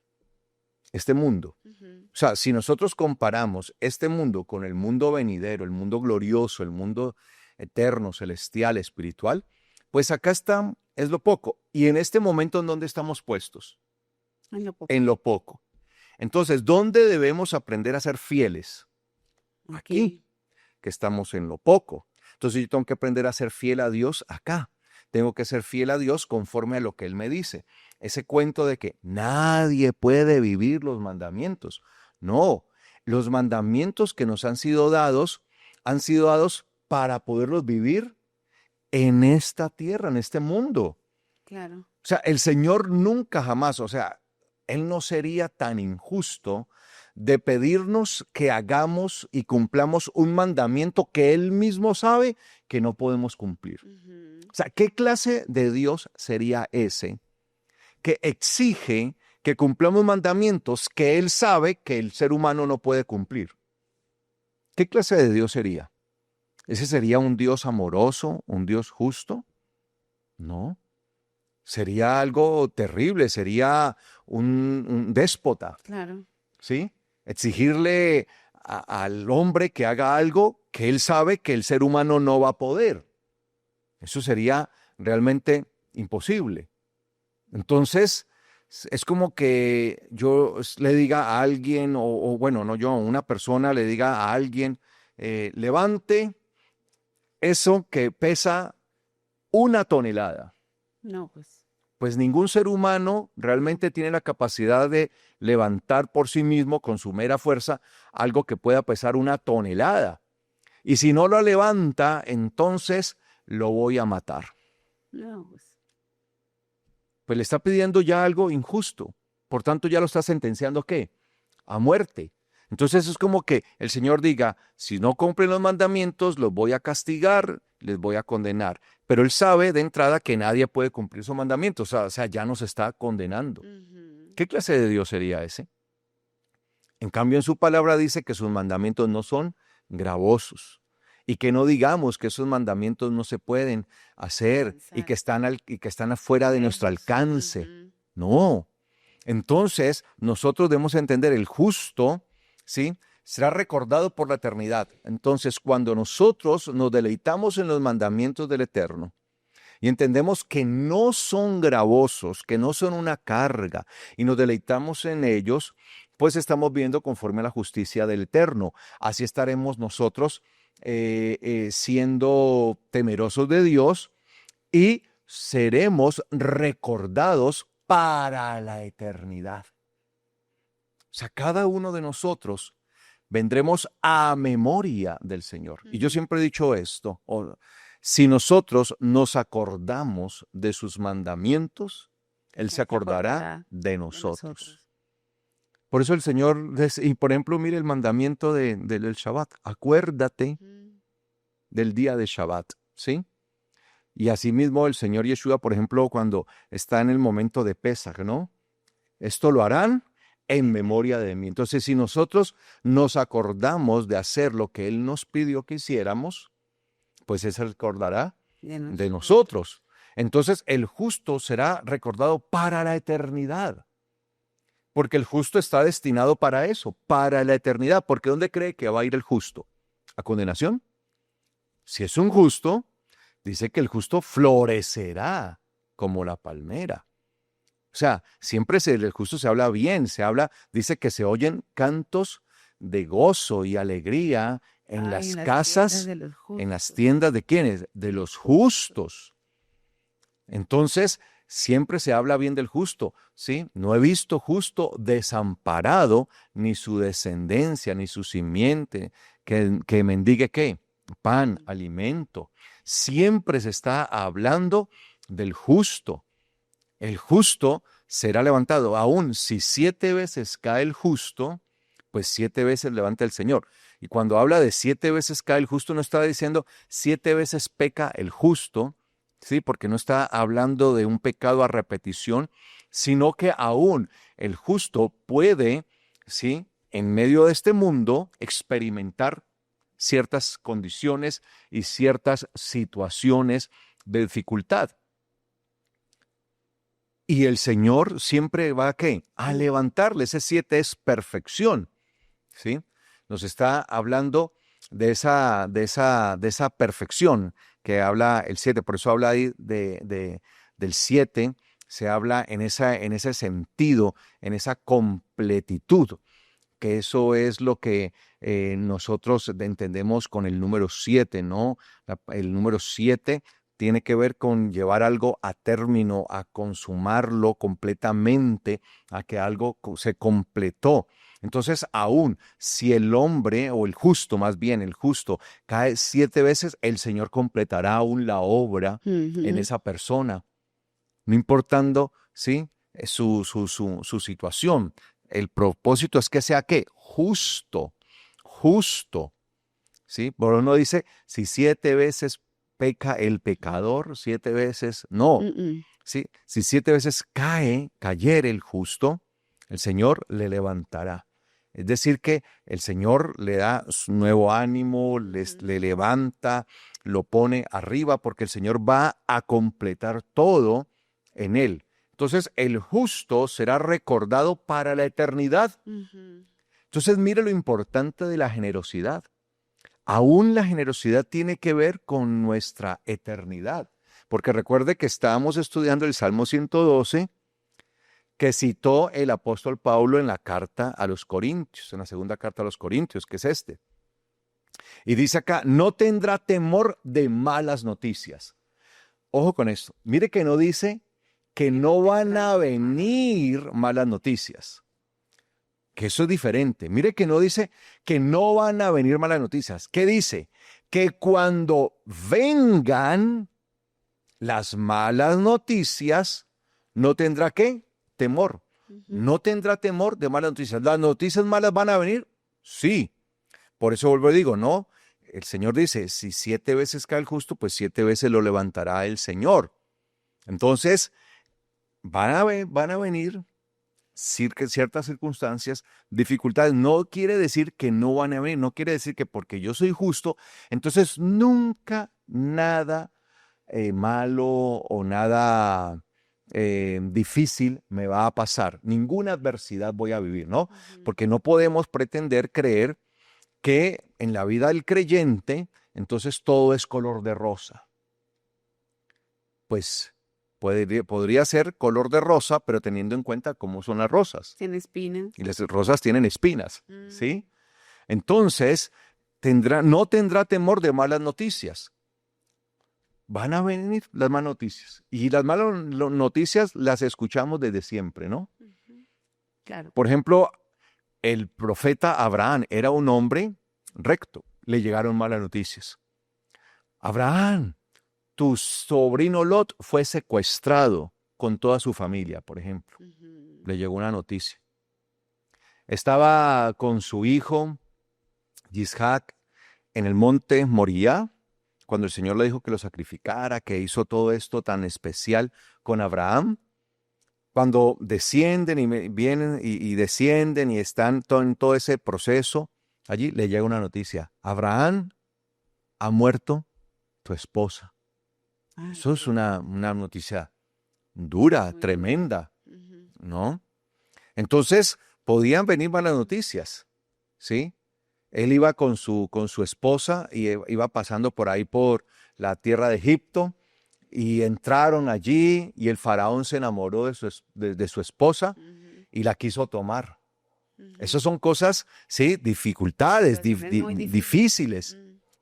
Este mundo. Ujú. O sea, si nosotros comparamos este mundo con el mundo venidero, el mundo glorioso, el mundo eterno, celestial, espiritual, pues acá está, es lo poco. Y en este momento, ¿en dónde estamos puestos? En lo poco. En lo poco. Entonces, ¿dónde debemos aprender a ser fieles? Aquí, que estamos en lo poco. Entonces yo tengo que aprender a ser fiel a Dios acá. Tengo que ser fiel a Dios conforme a lo que Él me dice. Ese cuento de que nadie puede vivir los mandamientos. No, los mandamientos que nos han sido dados para poderlos vivir en esta tierra, en este mundo. Claro. O sea, el Señor nunca jamás, o sea, Él no sería tan injusto de pedirnos que hagamos y cumplamos un mandamiento que Él mismo sabe que no podemos cumplir. Ujú. O sea, ¿qué clase de Dios sería ese que exige que cumplamos mandamientos que Él sabe que el ser humano no puede cumplir? ¿Qué clase de Dios sería? ¿Ese sería un Dios amoroso, un Dios justo? No. Sería algo terrible, sería un déspota, Claro. ¿sí? Exigirle al hombre que haga algo que él sabe que el ser humano no va a poder. Eso sería realmente imposible. Entonces, es como que yo le diga a alguien, o bueno, no yo, una persona le diga a alguien, levante eso que pesa 1 tonelada. No, pues. Pues ningún ser humano realmente tiene la capacidad de levantar por sí mismo con su mera fuerza algo que pueda pesar 1 tonelada. Y si no lo levanta, entonces lo voy a matar. No, pues. Pues le está pidiendo ya algo injusto. Por tanto, ya lo está sentenciando, ¿qué? A muerte. Entonces es como que el Señor diga, si no cumplen los mandamientos, los voy a castigar, les voy a condenar. Pero Él sabe de entrada que nadie puede cumplir sus mandamientos, o sea, ya nos está condenando. Ujú. ¿Qué clase de Dios sería ese? En cambio, en su palabra dice que sus mandamientos no son gravosos y que no digamos que esos mandamientos no se pueden hacer y que están afuera de nuestro Lejos. alcance. Ujú. No. Entonces, nosotros debemos entender el justo, ¿sí? Será recordado por la eternidad. Entonces, cuando nosotros nos deleitamos en los mandamientos del Eterno y entendemos que no son gravosos, que no son una carga, y nos deleitamos en ellos, pues estamos viendo conforme a la justicia del Eterno. Así estaremos nosotros siendo temerosos de Dios y seremos recordados para la eternidad. O sea, cada uno de nosotros vendremos a memoria del Señor. Y yo siempre he dicho esto, si nosotros nos acordamos de sus mandamientos, Él se Él se acordará acordará de de nosotros. nosotros. Por eso el Señor, y por ejemplo, mire el mandamiento del Shabbat, acuérdate Ujú. del día de Shabbat, ¿sí? Y asimismo el Señor Yeshua, por ejemplo, cuando está en el momento de Pesaj, ¿no? Esto lo harán en memoria de mí. Entonces, si nosotros nos acordamos de hacer lo que Él nos pidió que hiciéramos, pues Él se recordará De de nosotros. nosotros. Entonces, el justo será recordado para la eternidad, porque el justo está destinado para eso, para la eternidad. Porque ¿dónde cree que va a ir el justo? ¿A condenación? Si es un justo, dice que el justo florecerá como la palmera. O sea, siempre del justo se habla bien, dice que se oyen cantos de gozo y alegría en Ay, las en las tiendas casas, de los en las justos. tiendas de ¿quiénes? De los justos. Entonces, siempre se habla bien del justo, ¿sí? No he visto justo desamparado, ni su descendencia, ni su simiente, que mendigue ¿qué? Pan, alimento. Siempre se está hablando del justo. El justo será levantado. Aún si 7 veces cae el justo, pues 7 veces levanta el Señor. Y cuando habla de 7 veces cae el justo, no está diciendo 7 veces peca el justo, ¿sí? Porque no está hablando de un pecado a repetición, sino que aún el justo puede, ¿sí? En medio de este mundo, experimentar ciertas condiciones y ciertas situaciones de dificultad. Y el Señor siempre va ¿a qué? A levantarle. Ese 7 es perfección, ¿sí? Nos está hablando de esa perfección que habla el 7. Por eso habla ahí del 7, se habla en ese sentido, en esa completitud, que eso es lo que nosotros entendemos con el número 7, ¿no? El número 7 tiene que ver con llevar algo a término, a consumarlo completamente, a que algo se completó. Entonces, aún si el hombre, o el justo, más bien el justo, cae 7 veces, el Señor completará aún la obra en Ujú. esa persona, no importando, ¿sí? Su situación. El propósito es que sea ¿qué? Justo, justo, ¿sí? Por uno dice, si 7 veces peca el pecador, 7 veces, no, Mm, ¿sí? Si 7 veces cayere el justo, el Señor le levantará. Es decir, que el Señor le da su nuevo ánimo, le levanta, lo pone arriba, porque el Señor va a completar todo en él. Entonces, el justo será recordado para la eternidad. ujú. Entonces, mire lo importante de la generosidad. Aún la generosidad tiene que ver con nuestra eternidad. Porque recuerde que estábamos estudiando el Salmo 112, que citó el apóstol Pablo en la carta a los Corintios, en la segunda carta a los Corintios, que es este. Y dice acá, no tendrá temor de malas noticias. Ojo con esto. Mire que no dice que Que no no van vendrán a malas noticias. venir malas noticias. Que eso es diferente. Mire que no dice que no van a venir malas noticias. ¿Qué dice? Que cuando vengan las malas noticias, no tendrá ¿qué? Temor. Ujú. No tendrá temor de malas noticias. ¿Las noticias malas van a venir? Sí. Por eso vuelvo y digo, no. El Señor dice, si 7 veces cae el justo, pues 7 veces lo levantará el Señor. Entonces, van a venir ciertas circunstancias, dificultades. No quiere decir que no van a venir, no quiere decir que porque yo soy justo, entonces nunca nada malo o nada difícil me va a pasar. Ninguna adversidad voy a vivir, ¿no? Porque no podemos pretender creer que en la vida del creyente, entonces todo es color de rosa. Pues podría ser color de rosa, pero teniendo en cuenta cómo son las rosas. Tiene espinas. Y las rosas tienen espinas, ¿sí? Entonces, no tendrá temor de malas noticias. Van a venir las malas noticias. Y las malas noticias las escuchamos desde siempre, ¿no? Claro. Por ejemplo, el profeta Abraham era un hombre recto. Le llegaron malas noticias. Abraham, tu sobrino Lot fue secuestrado con toda su familia, por ejemplo. Le llegó una noticia. Estaba con su hijo, Isaac, en el monte Moriah, cuando el Señor le dijo que lo sacrificara, que hizo todo esto tan especial con Abraham. Cuando descienden y vienen y descienden y están en todo ese proceso, allí le llega una noticia. Abraham, ha muerto tu esposa. Eso es una noticia dura, tremenda, ¿no? Entonces, podían venir malas noticias, ¿sí? Él iba con su esposa y iba pasando por ahí por la tierra de Egipto y entraron allí y el faraón se enamoró de su esposa y la quiso tomar. Esas son cosas, sí, dificultades, difíciles.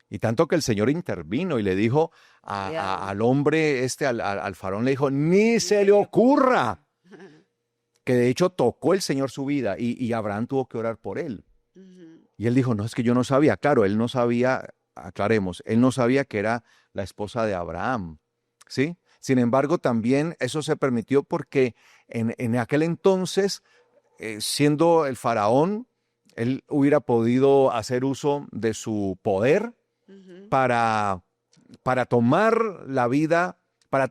Y tanto que el Señor intervino y le dijo al hombre, al faraón, le dijo, ni se le ocurra. Que de hecho tocó el Señor su vida y Abraham tuvo que orar por él. Y él dijo, no, es que yo no sabía. Claro, él no sabía, aclaremos, él no sabía que era la esposa de Abraham, ¿sí? Sin embargo, también eso se permitió porque en aquel entonces, siendo el faraón, él hubiera podido hacer uso de su poder para tomar la vida, para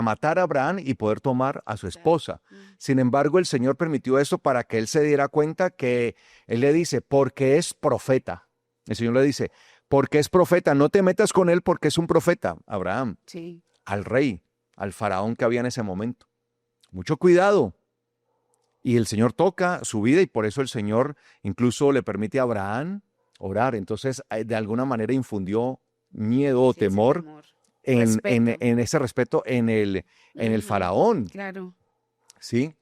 matar a Abraham y poder tomar a su esposa. Sin embargo, el Señor permitió eso para que él se diera cuenta que él le dice, porque es profeta. El Señor le dice, porque es profeta, no te metas con él porque es un profeta, Abraham, Sí. al rey, al faraón que había en ese momento. Mucho cuidado. Y el Señor toca su vida y por eso el Señor incluso le permite a Abraham orar. Entonces, de alguna manera infundió miedo o temor en ese respeto en el faraón. Claro. ¿Sí?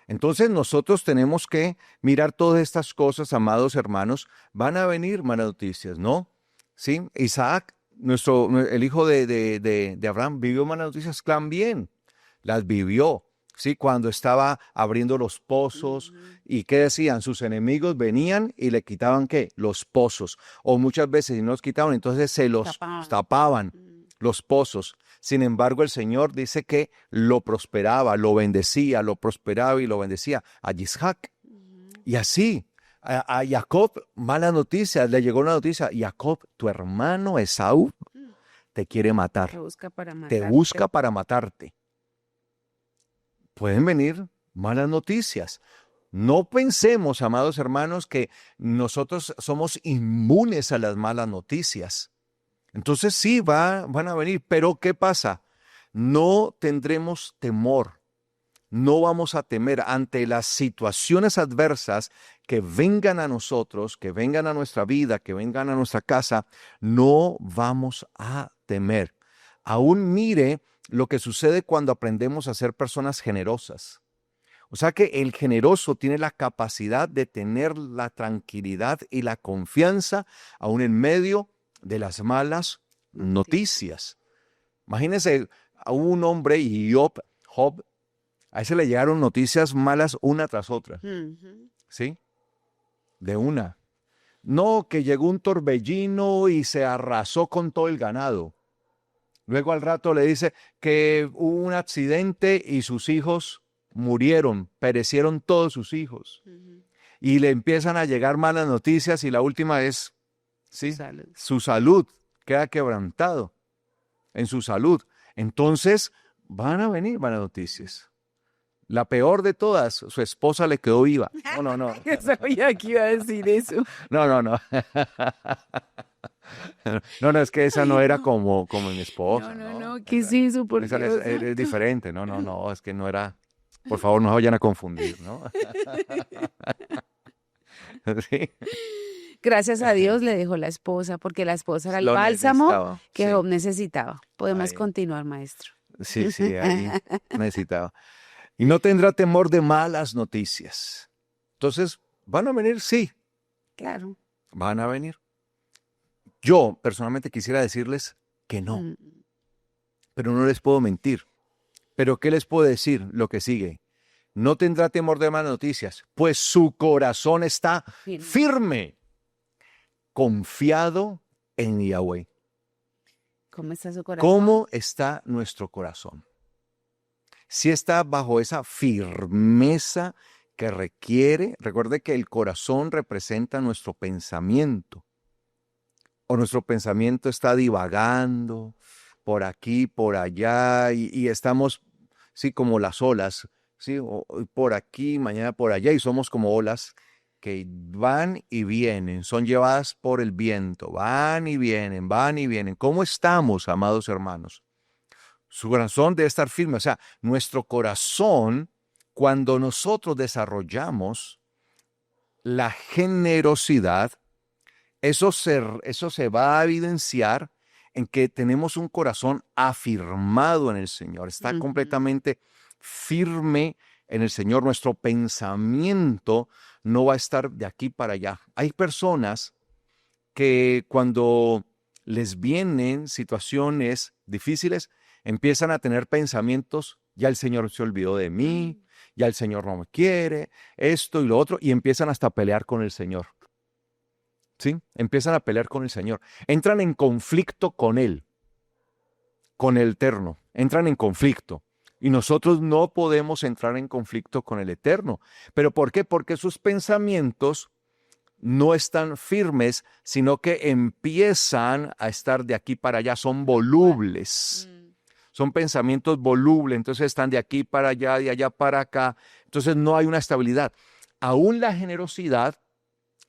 Entonces nosotros tenemos que mirar todas estas cosas, amados hermanos. Van a venir malas noticias, ¿no? ¿Sí? Isaac, el hijo de Abraham, vivió malas noticias también. Las vivió. Sí, cuando estaba abriendo los pozos y ¿qué decían? Sus enemigos venían y le quitaban ¿qué? Los pozos. O muchas veces si no los quitaban, entonces se los tapaban los pozos. Sin embargo, el Señor dice que lo prosperaba, lo bendecía, lo prosperaba y lo bendecía a Isaac. Y así, a Jacob, malas noticias, le llegó una noticia, Jacob, tu hermano Esaú te quiere matar. Te busca para matarte. Pueden venir malas noticias. No pensemos, amados hermanos, que nosotros somos inmunes a las malas noticias. Entonces sí, van a venir, pero ¿qué pasa? No tendremos temor, no vamos a temer ante las situaciones adversas que vengan a nosotros, que vengan a nuestra vida, que vengan a nuestra casa, no vamos a temer. Aún mire lo que sucede cuando aprendemos a ser personas generosas. O sea que el generoso tiene la capacidad de tener la tranquilidad y la confianza aún en medio de las malas noticias. Imagínense a un hombre, Job, a ese le llegaron noticias malas una tras otra. ¿Sí? De una. No, que llegó un torbellino y se arrasó con todo el ganado. Luego al rato le dice que hubo un accidente y sus hijos murieron, perecieron todos sus hijos. Y le empiezan a llegar malas noticias y la última es, ¿sí? Su salud queda quebrantado en su salud. Entonces van a venir malas noticias. La peor de todas, su esposa le quedó viva. No, no, no. Yo sabía que iba a decir eso. No, no, no. No, no, es que esa no Ay, era no. como mi No, esposa, no, ¿no? no. ¿Qué es eso? Por Esa Dios es santo. diferente. No, no, no, es que no era. Por favor, no se vayan a confundir, ¿no? Sí, Gracias a Dios le dejó la esposa, porque la esposa era el lo bálsamo necesitaba. que Sí, Job necesitaba. Podemos ahí. continuar, maestro. Sí, sí, ahí necesitaba. Y no tendrá temor de malas noticias. Entonces, ¿van a venir? Sí, Claro. van a venir. Yo personalmente quisiera decirles que no, Mm, pero no les puedo mentir. Pero ¿qué les puedo decir? Lo que sigue. No tendrá temor de malas noticias, pues su corazón está firme. firme, confiado en Yahweh. ¿Cómo está su corazón? ¿Cómo está nuestro corazón? Si está bajo esa firmeza que requiere, recuerde que el corazón representa nuestro pensamiento, o nuestro pensamiento está divagando por aquí, por allá, y estamos, sí, como las olas, sí, hoy por aquí, mañana por allá, y somos como olas que van y vienen, son llevadas por el viento, van y vienen, van y vienen. ¿Cómo estamos, amados hermanos? Su corazón debe estar firme, o sea, nuestro corazón, cuando nosotros desarrollamos la generosidad, eso se va a evidenciar en que tenemos un corazón afirmado en el Señor, está Ujú. completamente firme en el Señor. Nuestro pensamiento no va a estar de aquí para allá. Hay personas que cuando les vienen situaciones difíciles, empiezan a tener pensamientos, ya el Señor se olvidó de mí, ya el Señor no me quiere, esto y lo otro, y empiezan hasta a pelear con el Señor. ¿Sí? Empiezan a pelear con el Señor. Entran en conflicto con Él, con el Eterno. Entran en conflicto. Y nosotros no podemos entrar en conflicto con el Eterno. ¿Pero por qué? Porque sus pensamientos no están firmes, sino que empiezan a estar de aquí para allá. Son volubles. Son pensamientos volubles. Entonces están de aquí para allá, de allá para acá. Entonces no hay una estabilidad. Aún la generosidad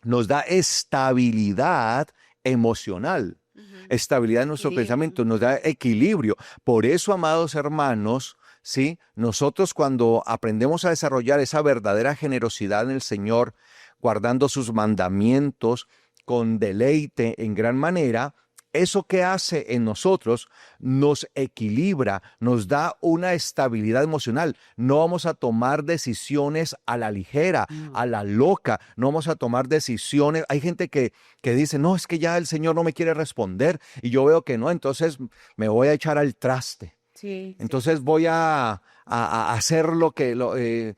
nos da estabilidad emocional, Ujú. estabilidad en nuestro Equilibrio. pensamiento, nos da equilibrio. Por eso, amados hermanos, ¿sí? Nosotros cuando aprendemos a desarrollar esa verdadera generosidad en el Señor, guardando sus mandamientos con deleite en gran manera, eso que hace en nosotros nos equilibra, nos da una estabilidad emocional. No vamos a tomar decisiones a la ligera, No. a la loca, no vamos a tomar decisiones. Hay gente que dice, no, es que ya el Señor no me quiere responder y yo veo que no, entonces me voy a echar al traste. Sí, sí. Entonces voy a hacer lo que,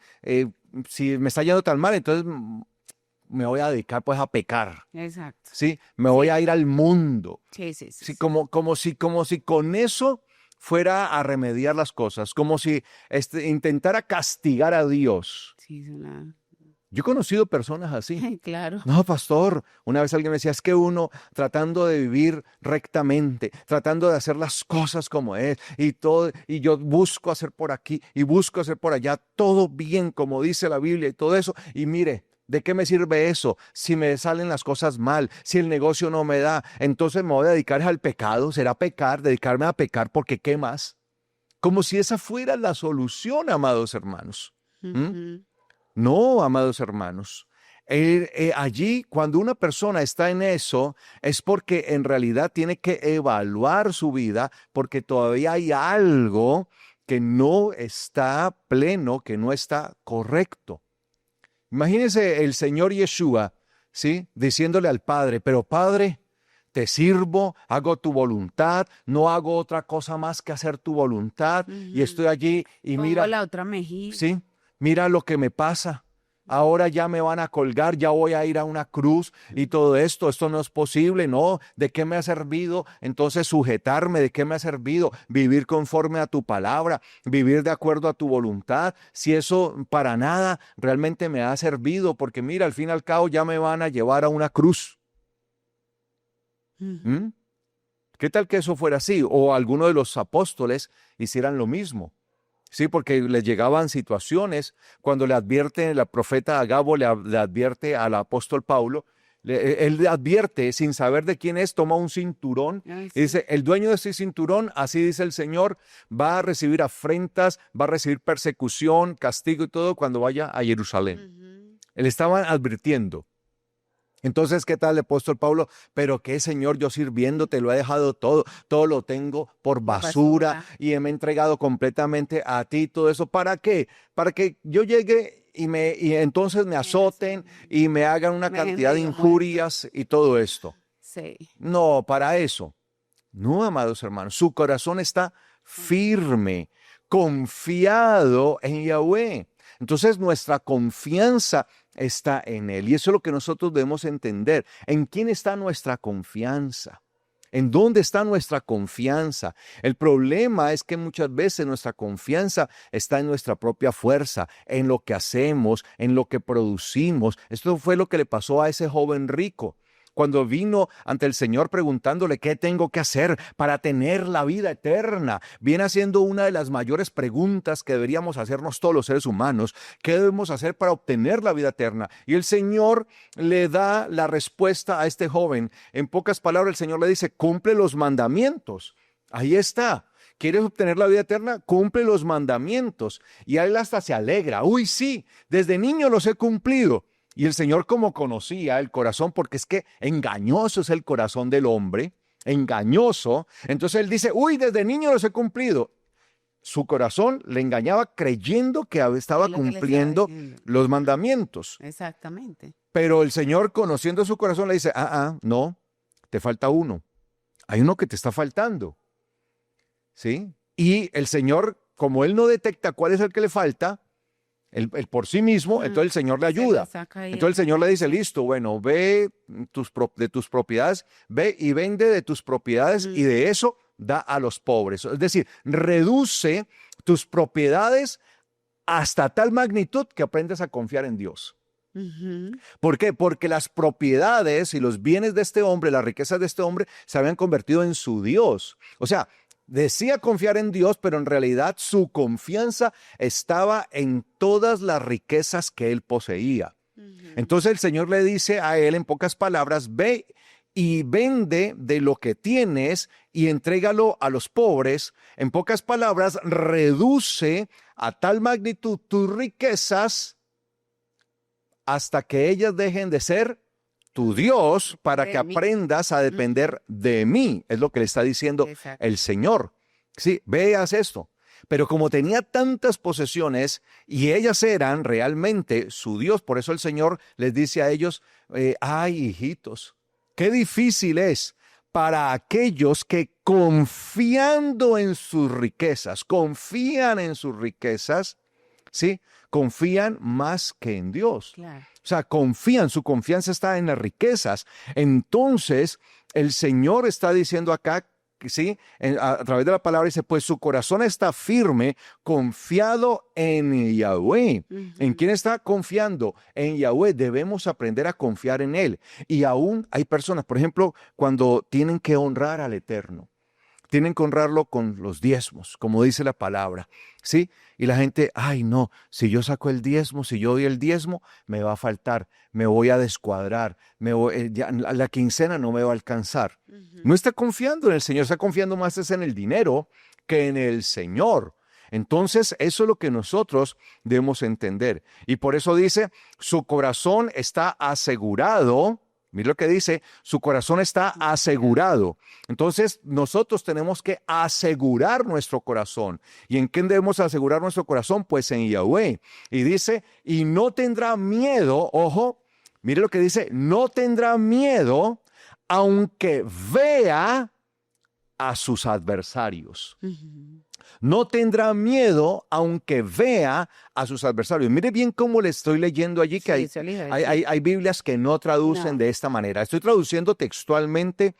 si me está yendo tan mal, entonces me voy a dedicar pues a pecar, Exacto. ¿sí? Me voy a ir al mundo. Sí, sí, sí. Sí, Sí. como si con eso fuera a remediar las cosas, como si intentara castigar a Dios. Sí, es una... Yo he conocido personas así. Claro. No, pastor, una vez alguien me decía, es que uno tratando de vivir rectamente, tratando de hacer las cosas como es, y todo, y yo busco hacer por aquí y busco hacer por allá, todo bien como dice la Biblia y todo eso, y mire, ¿de qué me sirve eso? Si me salen las cosas mal, si el negocio no me da, entonces me voy a dedicar al pecado, será pecar, dedicarme a pecar, porque ¿qué más? Como si esa fuera la solución, amados hermanos. ¿Mm? Ujú. No, amados hermanos. Allí, cuando una persona está en eso, es porque en realidad tiene que evaluar su vida, porque todavía hay algo que no está pleno, que no está correcto. Imagínense el Señor Yeshua, ¿sí? Diciéndole al Padre, pero Padre, te sirvo, hago tu voluntad, no hago otra cosa más que hacer tu voluntad, y Ujú. estoy allí y Pongo mira, la otra mejilla. ¿sí? Mira lo que me pasa. Ahora ya me van a colgar, ya voy a ir a una cruz y todo esto no es posible, ¿no? ¿De qué me ha servido entonces sujetarme? ¿De qué me ha servido vivir conforme a tu palabra, vivir de acuerdo a tu voluntad? Si eso para nada realmente me ha servido, porque mira, al fin y al cabo ya me van a llevar a una cruz. Ujú. ¿Mm? ¿Qué tal que eso fuera así? O alguno de los apóstoles hicieran lo mismo. Sí, porque le llegaban situaciones cuando le advierte, el profeta Agabo le advierte al apóstol Pablo, él le advierte sin saber de quién es, toma un cinturón Ay, y sí. dice, el dueño de ese cinturón, así dice el Señor, va a recibir afrentas, va a recibir persecución, castigo y todo cuando vaya a Jerusalén. Ujú. Él estaba advirtiendo. Entonces, ¿qué tal el apóstol Pablo? Pero qué, Señor, yo sirviéndote lo he dejado todo, todo lo tengo por Por basura basura. y me he entregado completamente a ti, todo eso. ¿Para qué? Para que yo llegue y entonces me Me hace- azoten y me hagan una Me dejen cantidad de medio muerto. injurias y todo esto. Sí. No, para eso. No, amados hermanos, su corazón está firme, confiado en Yahweh. Entonces nuestra confianza está en Él. Y eso es lo que nosotros debemos entender. ¿En quién está nuestra confianza? ¿En dónde está nuestra confianza? El problema es que muchas veces nuestra confianza está en nuestra propia fuerza, en lo que hacemos, en lo que producimos. Esto fue lo que le pasó a ese joven rico. Cuando vino ante el Señor preguntándole qué tengo que hacer para tener la vida eterna, viene haciendo una de las mayores preguntas que deberíamos hacernos todos los seres humanos. ¿Qué debemos hacer para obtener la vida eterna? Y el Señor le da la respuesta a este joven. En pocas palabras, el Señor le dice, cumple los mandamientos. Ahí está. ¿Quieres obtener la vida eterna? Cumple los mandamientos. Y él hasta se alegra. Uy, sí, desde niño los he cumplido. Y el Señor, como conocía el corazón, porque es que engañoso es el corazón del hombre, engañoso. Entonces él dice, uy, desde niño los he cumplido. Su corazón le engañaba creyendo que estaba Es lo que le estaba cumpliendo diciendo. los mandamientos. Exactamente. Pero el Señor, conociendo su corazón, le dice, no, te falta uno. Hay uno que te está faltando. ¿Sí? Y el Señor, como él no detecta cuál es el que le falta, él por sí mismo, entonces el Señor le Se lo ayuda. saca ahí Entonces el Señor le dice, listo, bueno, ve de tus propiedades, ve y vende de tus propiedades y de eso da a los pobres. Es decir, reduce tus propiedades hasta tal magnitud que aprendes a confiar en Dios. Ujú. ¿Por qué? Porque las propiedades y los bienes de este hombre, las riquezas de este hombre, se habían convertido en su Dios. O sea, decía confiar en Dios, pero en realidad su confianza estaba en todas las riquezas que él poseía. Entonces el Señor le dice a él en pocas palabras, ve y vende de lo que tienes y entrégalo a los pobres. En pocas palabras, reduce a tal magnitud tus riquezas hasta que ellas dejen de ser tu Dios para que De mí. aprendas a depender de mí. Es lo que le está diciendo Exacto. el Señor. Sí, veas esto. Pero como tenía tantas posesiones y ellas eran realmente su Dios, por eso el Señor les dice a ellos, ay, hijitos, qué difícil es para aquellos que confiando en sus riquezas, confían en sus riquezas, ¿sí? Confían más que en Dios. Claro. O sea, confían, su confianza está en las riquezas. Entonces, el Señor está diciendo acá, ¿sí? A través de la palabra dice, pues su corazón está firme, confiado en Yahweh. ¿En quién está confiando? En Yahweh. Debemos aprender a confiar en Él. Y aún hay personas, por ejemplo, cuando tienen que honrar al Eterno. Tienen que honrarlo con los diezmos, como dice la palabra, ¿sí? Y la gente, ay no, si yo saco el diezmo, si yo doy el diezmo, me va a faltar, me voy a descuadrar, la quincena no me va a alcanzar. No está confiando en el Señor, está confiando más en el dinero que en el Señor. Entonces, eso es lo que nosotros debemos entender. Y por eso dice, su corazón está asegurado. Mira lo que dice, su corazón está asegurado. Entonces, nosotros tenemos que asegurar nuestro corazón. ¿Y en quién debemos asegurar nuestro corazón? Pues en Yahweh. Y dice, y no tendrá miedo, ojo, mire lo que dice, no tendrá miedo aunque vea a sus adversarios. No tendrá miedo aunque vea a sus adversarios. Mire bien cómo le estoy leyendo allí que Sí, eso le iba a hay decir. Biblias que no traducen No. de esta manera. Estoy traduciendo textualmente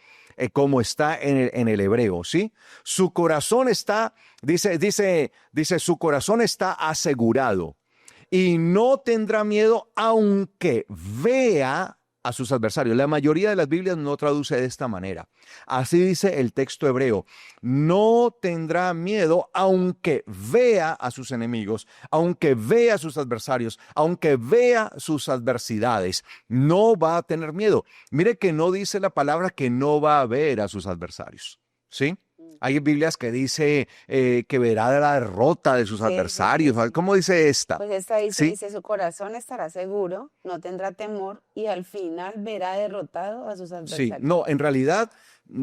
como está en el hebreo, ¿sí? Su corazón está, dice, su corazón está asegurado y no tendrá miedo aunque vea a sus adversarios. La mayoría de las Biblias no traduce de esta manera. Así dice el texto hebreo: no tendrá miedo aunque vea a sus enemigos, aunque vea a sus adversarios, aunque vea sus adversidades. No va a tener miedo. Mire que no dice la palabra que no va a ver a sus adversarios, ¿sí? Hay Biblias que dice que verá la derrota de sus Sí, sí, sí, adversarios. sí. ¿Cómo dice esta? Pues esta ¿Sí? dice, su corazón estará seguro, no tendrá temor y al final verá derrotado a sus Sí, adversarios. no, en realidad,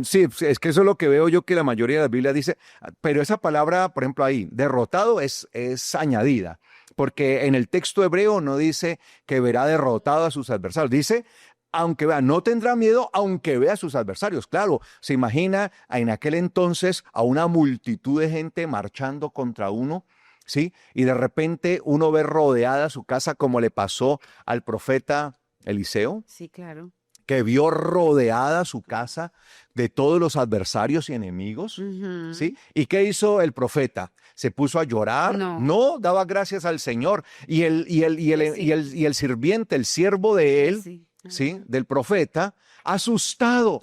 sí, es que eso es lo que veo yo que la mayoría de las Biblias dice, pero esa palabra, por ejemplo, ahí, derrotado es añadida, porque en el texto hebreo no dice que verá derrotado a sus adversarios, dice, aunque vea, no tendrá miedo aunque vea a sus adversarios. Claro, se imagina en aquel entonces a una multitud de gente marchando contra uno, ¿sí? Y de repente uno ve rodeada su casa como le pasó al profeta Eliseo, Sí, claro. que vio rodeada su casa de todos los adversarios y enemigos, Ujú. ¿sí? ¿Y qué hizo el profeta? ¿Se puso a llorar? No, No, daba gracias al Señor. Y el sirviente, el siervo de él, sí. ¿sí? Del profeta, asustado.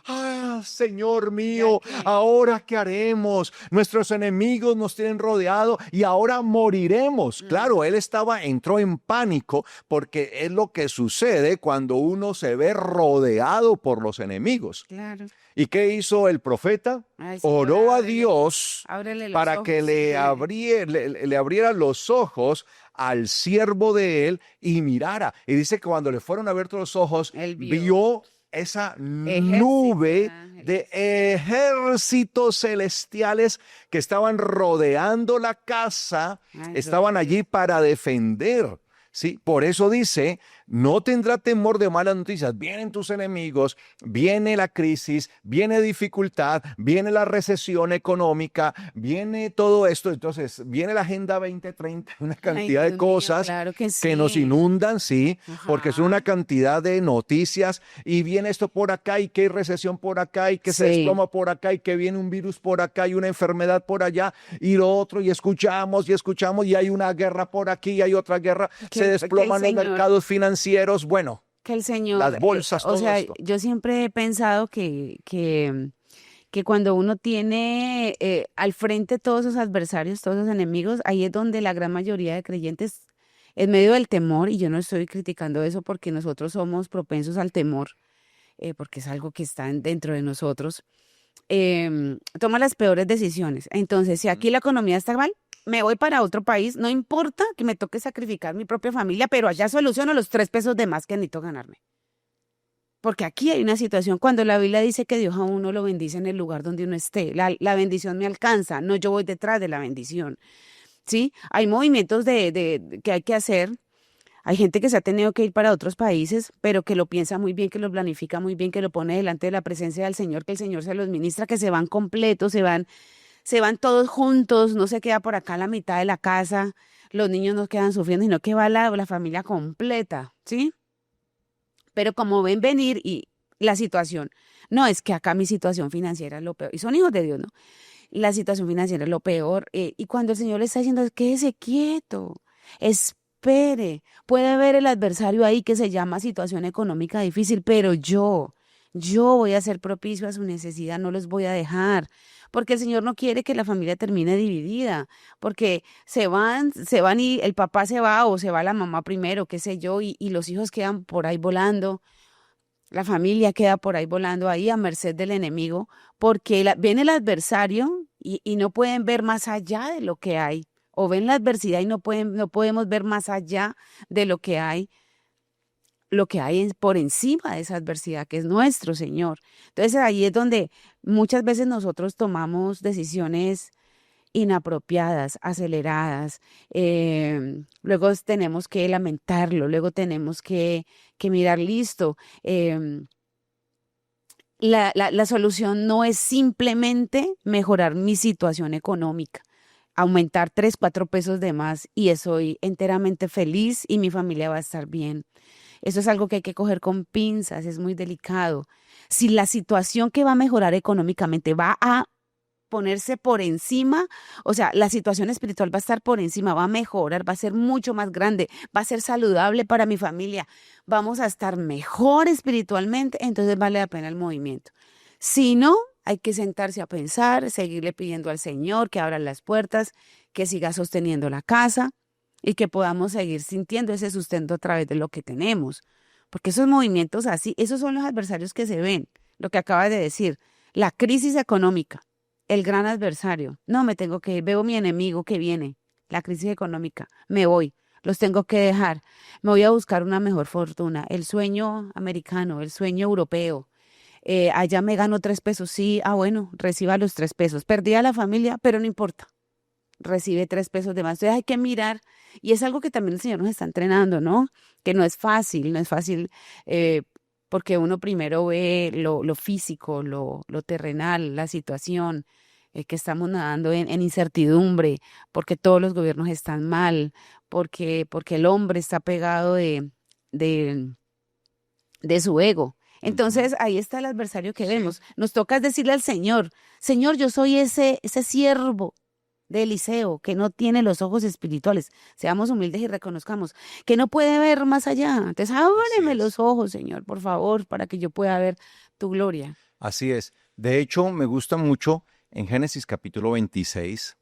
Ah, Señor ¿Ya mío, qué? ¿ahora qué haremos? Nuestros enemigos nos tienen rodeado y ahora moriremos. Claro, él entró en pánico porque es lo que sucede cuando uno se ve rodeado por los enemigos. Claro. ¿Y qué hizo el profeta? Ay, Señor, Oró a Dios ábrele los para que ojos. le abriera los ojos al siervo de él y mirara. Y dice que cuando le fueron abiertos los ojos, Él vio esa ejército nube ángeles. de ejércitos celestiales que estaban rodeando la casa, Ay, estaban allí para defender. Sí, por eso dice, no tendrá temor de malas noticias. Vienen tus enemigos, viene la crisis, viene dificultad, viene la recesión económica, viene todo esto. Entonces, viene la Agenda 2030, una Ay, cantidad de Dios mío, cosas claro que que nos sí. inundan, sí, porque son una Ajá. cantidad de noticias y viene esto por acá y que hay recesión por acá y que se Sí. desploma por acá y que viene un virus por acá y una enfermedad por allá y lo otro y escuchamos y hay una guerra por aquí y hay otra guerra, se Que el desploman los Señor, mercados financieros, bueno, que el las Señor, bolsas, o todo sea, esto. yo siempre he pensado que cuando uno tiene al frente todos sus adversarios, todos sus enemigos, ahí es donde la gran mayoría de creyentes, en medio del temor, y yo no estoy criticando eso porque nosotros somos propensos al temor, porque es algo que está dentro de nosotros, toma las peores decisiones. Entonces, si aquí la economía está mal, me voy para otro país, no importa que me toque sacrificar mi propia familia, pero allá soluciono los 3 pesos de más que necesito ganarme. Porque aquí hay una situación, cuando la Biblia dice que Dios a uno lo bendice en el lugar donde uno esté, la bendición me alcanza, no yo voy detrás de la bendición, ¿sí? Hay movimientos que hay que hacer, hay gente que se ha tenido que ir para otros países, pero que lo piensa muy bien, que lo planifica muy bien, que lo pone delante de la presencia del Señor, que el Señor se los ministra, que se van completos, se van todos juntos, no se queda por acá la mitad de la casa, los niños no quedan sufriendo, sino que va la familia completa, ¿sí? Pero como ven venir y la situación, no es que acá mi situación financiera es lo peor, y son hijos de Dios, ¿no? La situación financiera es lo peor, y cuando el Señor le está diciendo, quédese quieto, espere, puede haber el adversario ahí que se llama situación económica difícil, pero yo voy a ser propicio a su necesidad, no los voy a dejar, porque el Señor no quiere que la familia termine dividida, porque se van y el papá se va o se va la mamá primero, qué sé yo, y los hijos quedan por ahí volando, la familia queda por ahí volando ahí a merced del enemigo, porque viene el adversario y no pueden ver más allá de lo que hay, o ven la adversidad y no podemos ver más allá de lo que hay por encima de esa adversidad, que es nuestro Señor. Entonces ahí es donde muchas veces nosotros tomamos decisiones inapropiadas, aceleradas, luego tenemos que lamentarlo, luego tenemos que mirar, listo. La solución no es simplemente mejorar mi situación económica, aumentar 3, 4 pesos de más y estoy enteramente feliz y mi familia va a estar bien. Eso es algo que hay que coger con pinzas, es muy delicado. Si la situación que va a mejorar económicamente va a ponerse por encima, o sea, la situación espiritual va a estar por encima, va a mejorar, va a ser mucho más grande, va a ser saludable para mi familia, vamos a estar mejor espiritualmente, entonces vale la pena el movimiento. Si no, hay que sentarse a pensar, seguirle pidiendo al Señor que abra las puertas, que siga sosteniendo la casa y que podamos seguir sintiendo ese sustento a través de lo que tenemos. Porque esos movimientos así, esos son los adversarios que se ven, lo que acabas de decir, la crisis económica, el gran adversario. No, me tengo que ir, veo mi enemigo que viene, la crisis económica, me voy, los tengo que dejar, me voy a buscar una mejor fortuna, el sueño americano, el sueño europeo. Allá me gano 3 pesos, sí, bueno, reciba los 3 pesos. Perdí a la familia, pero no importa, recibe 3 pesos de más. Entonces hay que mirar, y es algo que también el Señor nos está entrenando, ¿no? Que no es fácil, no es fácil, porque uno primero ve lo físico, lo terrenal, la situación, que estamos nadando en incertidumbre, porque todos los gobiernos están mal, porque el hombre está pegado de, de su ego. Ujú. Entonces ahí está el adversario que vemos. Nos toca decirle al Señor, Señor, yo soy ese siervo de Eliseo que no tiene los ojos espirituales. Seamos humildes y reconozcamos que no puede ver más allá. Entonces Así ábreme los es. ojos, Señor, por favor, para que yo pueda ver tu gloria. Así es. De hecho, me gusta mucho en Génesis capítulo 26,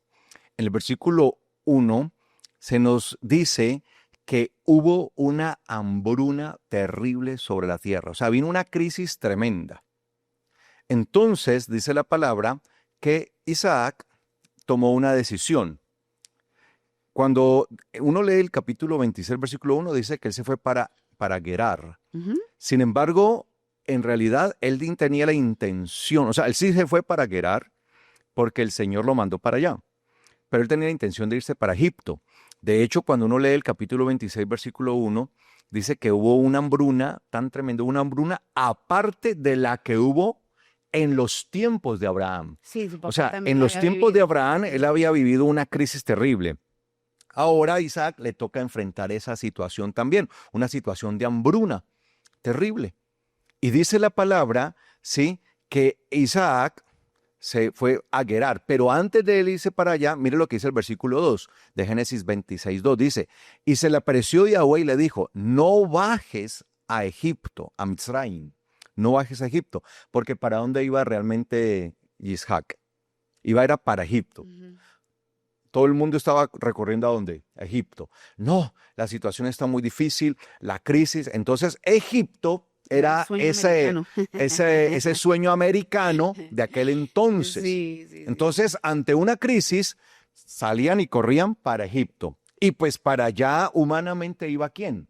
en el versículo 1, se nos dice que hubo una hambruna terrible sobre la tierra. O sea, vino una crisis tremenda. Entonces, dice la palabra, que Isaac tomó una decisión. Cuando uno lee el capítulo 26, versículo 1, dice que él se fue para Gerar. Ujú. Sin embargo, en realidad, él tenía la intención, o sea, él sí se fue para Gerar porque el Señor lo mandó para allá, pero él tenía la intención de irse para Egipto. De hecho, cuando uno lee el capítulo 26, versículo 1, dice que hubo una hambruna tan tremenda, una hambruna aparte de la que hubo en los tiempos de Abraham. Sí, su O papá sea, también en la los había tiempos de vivido. Abraham, él había vivido una crisis terrible. Ahora a Isaac le toca enfrentar esa situación también, una situación de hambruna terrible. Y dice la palabra, ¿sí?, que Isaac se fue a Gerar, pero antes de él irse para allá, mire lo que dice el versículo 2 de Génesis 26:2, dice, y se le apareció Yahweh y le dijo, no bajes a Egipto, a Mitzrayim, no bajes a Egipto, porque ¿para dónde iba realmente Isaac? Era para Egipto. Ujú. Todo el mundo estaba recorriendo ¿a dónde? A Egipto. No, la situación está muy difícil, la crisis. Entonces, Egipto Era el era sueño ese, americano. ese sueño americano de aquel entonces. Sí, sí, sí. Entonces, ante una crisis, salían y corrían para Egipto. Y pues para allá humanamente iba ¿quién?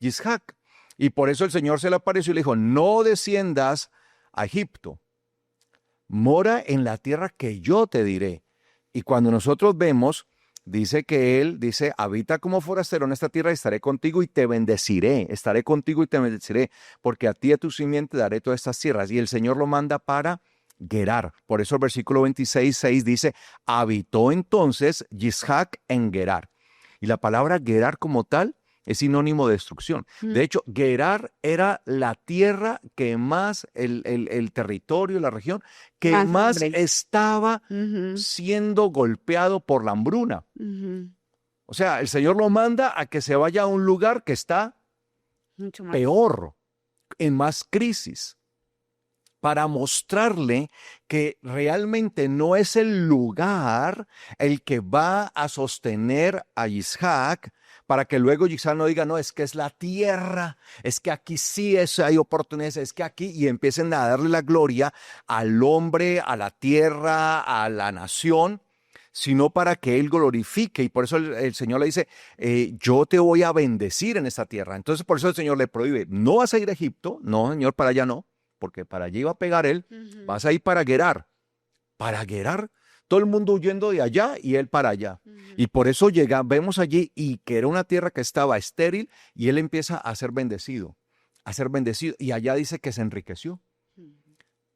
Isaac. Y por eso el Señor se le apareció y le dijo, no desciendas a Egipto, mora en la tierra que yo te diré. Y cuando nosotros vemos, dice que él, dice, habita como forastero en esta tierra, estaré contigo y te bendeciré, estaré contigo y te bendeciré, porque a ti y a tu simiente daré todas estas tierras. Y el Señor lo manda para Gerar. Por eso el versículo 26:6 dice, habitó entonces Isaac en Gerar. Y la palabra Gerar como tal es sinónimo de destrucción. Mm. De hecho, Gerar era la tierra que más, el territorio, la región, que Más más hambre. estaba Ujú, siendo golpeado por la hambruna. ujú. O sea, el Señor lo manda a que se vaya a un lugar que está Mucho más. peor, en más crisis, para mostrarle que realmente no es el lugar el que va a sostener a Isaac, para que luego Isaac no diga, no, es que es la tierra, es que aquí sí hay oportunidades, es que aquí, y empiecen a darle la gloria al hombre, a la tierra, a la nación, sino para que él glorifique. Y por eso el Señor le dice, yo te voy a bendecir en esta tierra. Entonces por eso el Señor le prohíbe, no vas a ir a Egipto, no, Señor, para allá no, porque para allí va a pegar él, Ujú, vas a ir para Gerar. Para Gerar, todo el mundo huyendo de allá y él para allá. ujú. Y por eso vemos allí y que era una tierra que estaba estéril y él empieza a ser bendecido, a ser bendecido. Y allá dice que se enriqueció.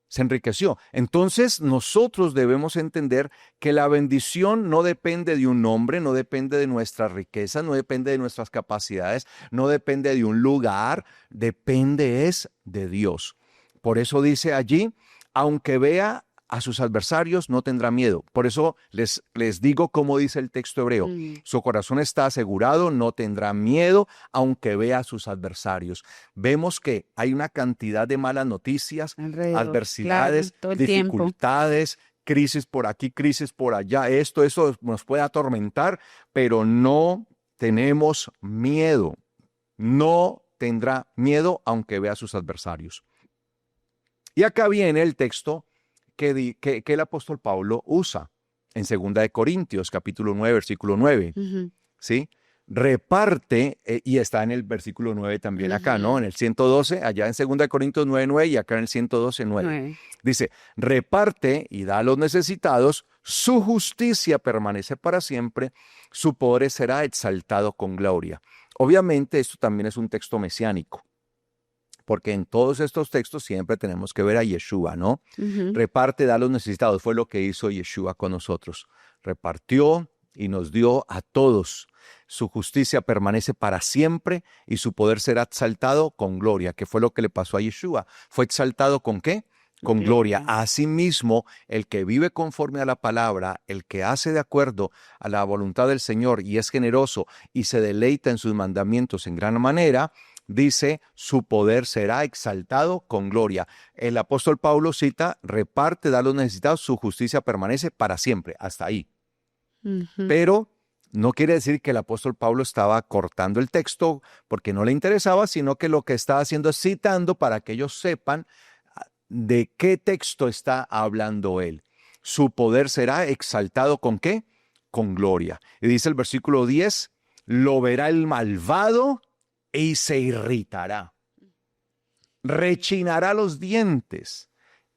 Se enriqueció. Entonces nosotros debemos entender que la bendición no depende de un hombre, no depende de nuestra riqueza, no depende de nuestras capacidades, no depende de un lugar, depende es de Dios. Por eso dice allí, aunque vea a sus adversarios no tendrá miedo. Por eso les digo como dice el texto hebreo. Su corazón está asegurado, no tendrá miedo, aunque vea a sus adversarios. Vemos que hay una cantidad de malas noticias, Alrededor, adversidades, claro, todo el tiempo. dificultades, crisis por aquí, crisis por allá. Eso nos puede atormentar, pero no tenemos miedo. No tendrá miedo, aunque vea a sus adversarios. Y acá viene el texto que el apóstol Pablo usa en 2 de Corintios, capítulo 9, versículo 9, ¿sí? Reparte, y está en el versículo 9 también acá, ¿no? En el 112, allá en 2 de Corintios 9, 9 y acá en el 112, 9. Dice, reparte y da a los necesitados, su justicia permanece para siempre, su poder será exaltado con gloria. Obviamente esto también es un texto mesiánico, porque en todos estos textos siempre tenemos que ver a Yeshua, ¿no? Reparte, da a los necesitados, fue lo que hizo Yeshua con nosotros. Repartió y nos dio a todos. Su justicia permanece para siempre y su poder será exaltado con gloria, que fue lo que le pasó a Yeshua. ¿Fue exaltado con qué? Con gloria. Asimismo, el que vive conforme a la palabra, el que hace de acuerdo a la voluntad del Señor y es generoso y se deleita en sus mandamientos en gran manera, dice, su poder será exaltado con gloria. El apóstol Pablo cita, reparte, da a los necesitados, su justicia permanece para siempre, hasta ahí. Pero no quiere decir que el apóstol Pablo estaba cortando el texto porque no le interesaba, sino que lo que está haciendo es citando para que ellos sepan de qué texto está hablando él. Su poder será exaltado ¿con qué? Con gloria. Y dice el versículo 10, lo verá el malvado y se irritará, rechinará los dientes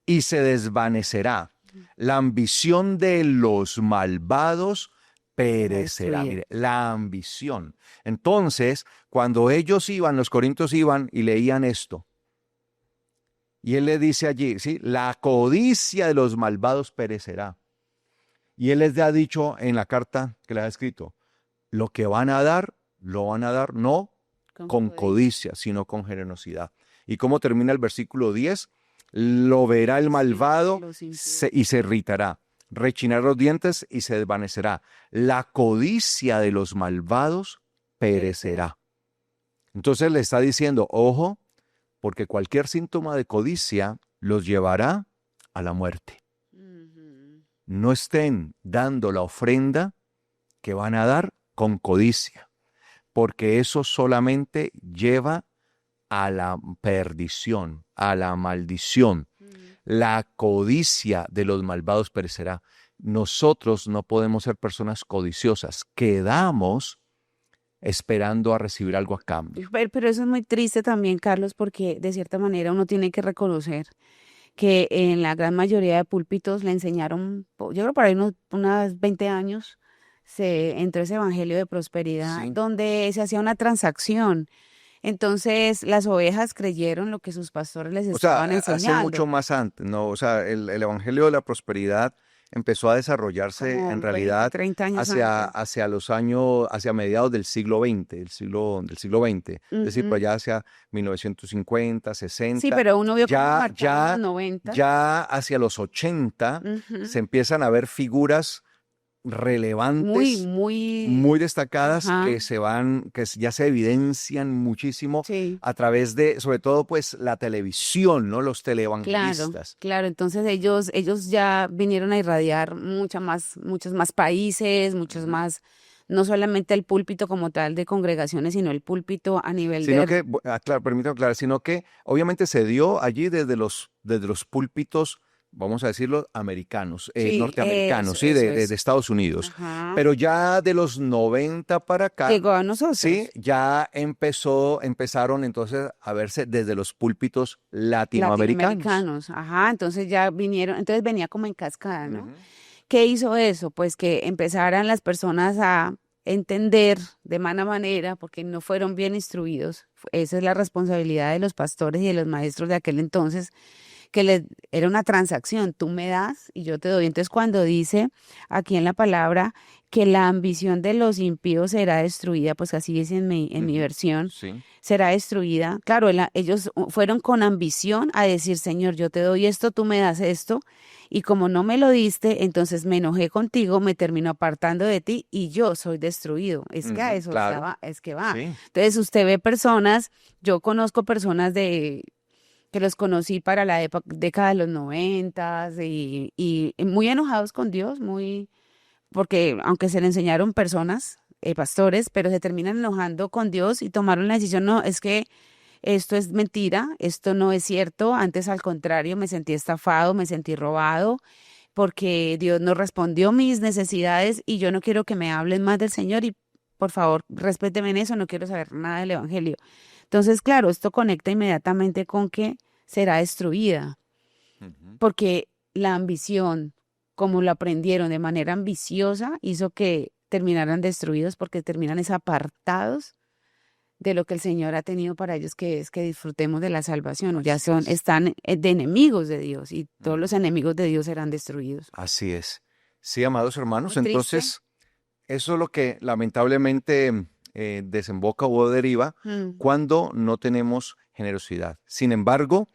y se desvanecerá. La ambición de los malvados perecerá. Mire, la ambición. Entonces, cuando ellos iban, los corintios iban y leían esto, y él le dice allí, ¿sí? La codicia de los malvados perecerá. Y él les ha dicho en la carta que le ha escrito, lo que van a dar, lo van a dar no con codicia, sino con generosidad. ¿Y cómo termina el versículo 10? Lo verá el malvado y se irritará, rechinará los dientes y se desvanecerá. La codicia de los malvados perecerá. Entonces le está diciendo, ojo, porque cualquier síntoma de codicia los llevará a la muerte. No estén dando la ofrenda que van a dar con codicia, porque eso solamente lleva a la perdición, a la maldición. La codicia de los malvados perecerá. Nosotros no podemos ser personas codiciosas, quedamos esperando a recibir algo a cambio. Pero eso es muy triste también, Carlos, porque de cierta manera uno tiene que reconocer que en la gran mayoría de púlpitos le enseñaron, yo creo para unos 20 años, se entró ese evangelio de prosperidad, donde se hacía una transacción. Entonces las ovejas creyeron lo que sus pastores les estaban enseñando. Hace mucho más antes, ¿no? O sea, el evangelio de la prosperidad empezó a desarrollarse Como en realidad 30 años hacia mediados del siglo XX, del siglo XX, es decir, por allá hacia 1950, 60. Sí, pero uno vio ya, como en los 90. Ya hacia los 80 se empiezan a ver figuras relevantes, muy destacadas, que ya se evidencian muchísimo a través de, sobre todo, pues, la televisión, ¿no? Los televangelistas. Claro, entonces ellos ya vinieron a irradiar muchos más países, muchos más, no solamente el púlpito como tal de congregaciones, sino el púlpito a nivel permítame aclarar, sino que obviamente se dio allí desde los púlpitos, vamos a decirlo, americanos, norteamericanos, de Estados Unidos. Pero ya de los 90 para acá, llegó a nosotros. Sí, ya empezaron entonces a verse desde los púlpitos latinoamericanos. Entonces ya vinieron, entonces venía como en cascada, ¿no? ¿Qué hizo eso? Pues que empezaran las personas a entender de mala manera, porque no fueron bien instruidos. Esa es la responsabilidad de los pastores y de los maestros de aquel entonces, era una transacción, tú me das y yo te doy. Entonces cuando dice aquí en la palabra que la ambición de los impíos será destruida, pues así dice en mi versión, Sí. será destruida. Claro, ellos fueron con ambición a decir, Señor, yo te doy esto, tú me das esto, y como no me lo diste, entonces me enojé contigo, me termino apartando de ti y yo soy destruido. Es que a eso Claro. es que va. Sí. Entonces usted ve personas, yo conozco personas que los conocí para la década de los 90 y muy enojados con Dios, porque aunque se le enseñaron personas, pastores, pero se terminan enojando con Dios y tomaron la decisión, no, es que esto es mentira, esto no es cierto, antes al contrario, me sentí estafado, me sentí robado, porque Dios no respondió mis necesidades y yo no quiero que me hablen más del Señor y por favor, respéteme en eso, no quiero saber nada del Evangelio. Entonces, claro, esto conecta inmediatamente con que será destruida, Ujú. porque la ambición, como lo aprendieron de manera ambiciosa, hizo que terminaran destruidos porque terminan apartados de lo que el Señor ha tenido para ellos, que es que disfrutemos de la salvación. Ya Así es. están de enemigos de Dios y todos los Ujú. enemigos de Dios serán destruidos. Así es. Sí, amados hermanos, Muy triste. entonces eso es lo que lamentablemente desemboca o deriva Mm, cuando no tenemos generosidad. Sin embargo,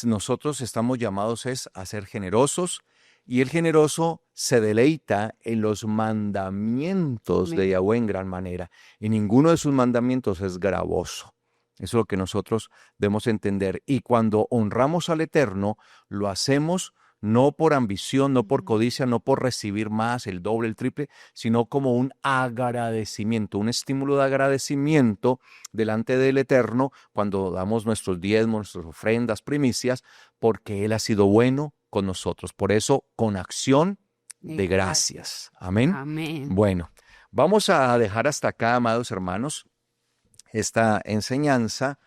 nosotros estamos llamados es a ser generosos y el generoso se deleita en los mandamientos de amén. Yahweh en gran manera y ninguno de sus mandamientos es gravoso. Eso es lo que nosotros debemos entender. Y cuando honramos al Eterno, lo hacemos no por ambición, no por codicia, no por recibir más, el doble, el triple, sino como un agradecimiento, un estímulo de agradecimiento delante del Eterno cuando damos nuestros diezmos, nuestras ofrendas, primicias, porque Él ha sido bueno con nosotros. Por eso, con acción de gracias. Amén. Amén. Bueno, vamos a dejar hasta acá, amados hermanos, esta enseñanza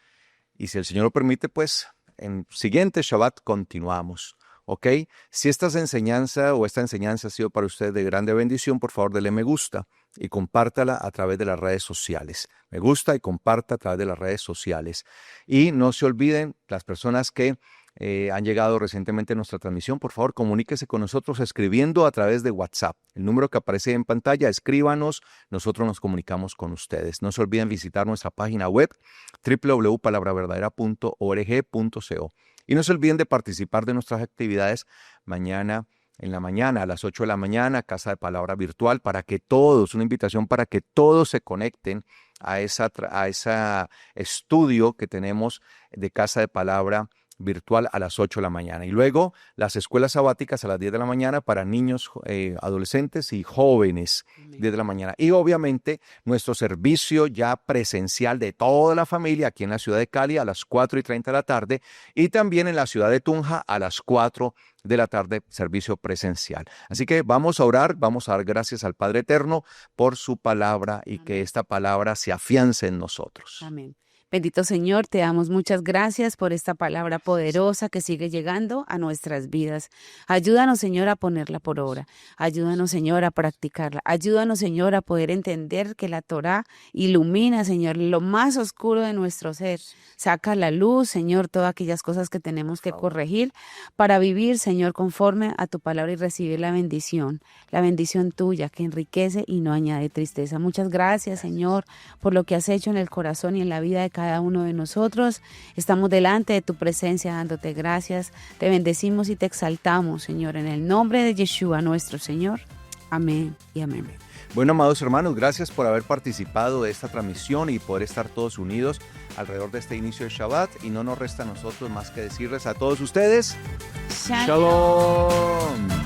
y si el Señor lo permite, pues en siguiente Shabbat continuamos. ¿Ok? Si esta enseñanza ha sido para usted de grande bendición, por favor dele me gusta y compártala a través de las redes sociales. Me gusta y comparta a través de las redes sociales. Y no se olviden, las personas que han llegado recientemente a nuestra transmisión, por favor comuníquese con nosotros escribiendo a través de WhatsApp. El número que aparece en pantalla, escríbanos, nosotros nos comunicamos con ustedes. No se olviden visitar nuestra página web www.palabraVerdadera.org.co. Y no se olviden de participar de nuestras actividades mañana en la mañana, a las 8 de la mañana, Casa de Palabra Virtual, para que todos, una invitación para que todos se conecten a ese estudio que tenemos de Casa de Palabra Virtual a las 8 de la mañana. Y luego las escuelas sabáticas a las 10 de la mañana para niños, adolescentes y jóvenes, 10 de la mañana. Y obviamente nuestro servicio ya presencial de toda la familia aquí en la ciudad de Cali a las 4:30 de la tarde y también en la ciudad de Tunja a las 4 de la tarde, servicio presencial. Así que vamos a orar, vamos a dar gracias al Padre Eterno por su palabra y que esta palabra se afiance en nosotros. Amén. Bendito Señor, te damos muchas gracias por esta palabra poderosa que sigue llegando a nuestras vidas. Ayúdanos, Señor, a ponerla por obra. Ayúdanos, Señor, a practicarla. Ayúdanos, Señor, a poder entender que la Torá ilumina, Señor, lo más oscuro de nuestro ser. Saca a la luz, Señor, todas aquellas cosas que tenemos que corregir para vivir, Señor, conforme a tu palabra y recibir la bendición tuya que enriquece y no añade tristeza. Muchas gracias, Señor, por lo que has hecho en el corazón y en la vida de cada uno de nosotros. Estamos delante de tu presencia dándote gracias. Te bendecimos y te exaltamos, Señor, en el nombre de Yeshua, nuestro Señor. Amén y amén. Bueno, amados hermanos, gracias por haber participado de esta transmisión y poder estar todos unidos alrededor de este inicio de Shabbat. Y no nos resta a nosotros más que decirles a todos ustedes, Shalom.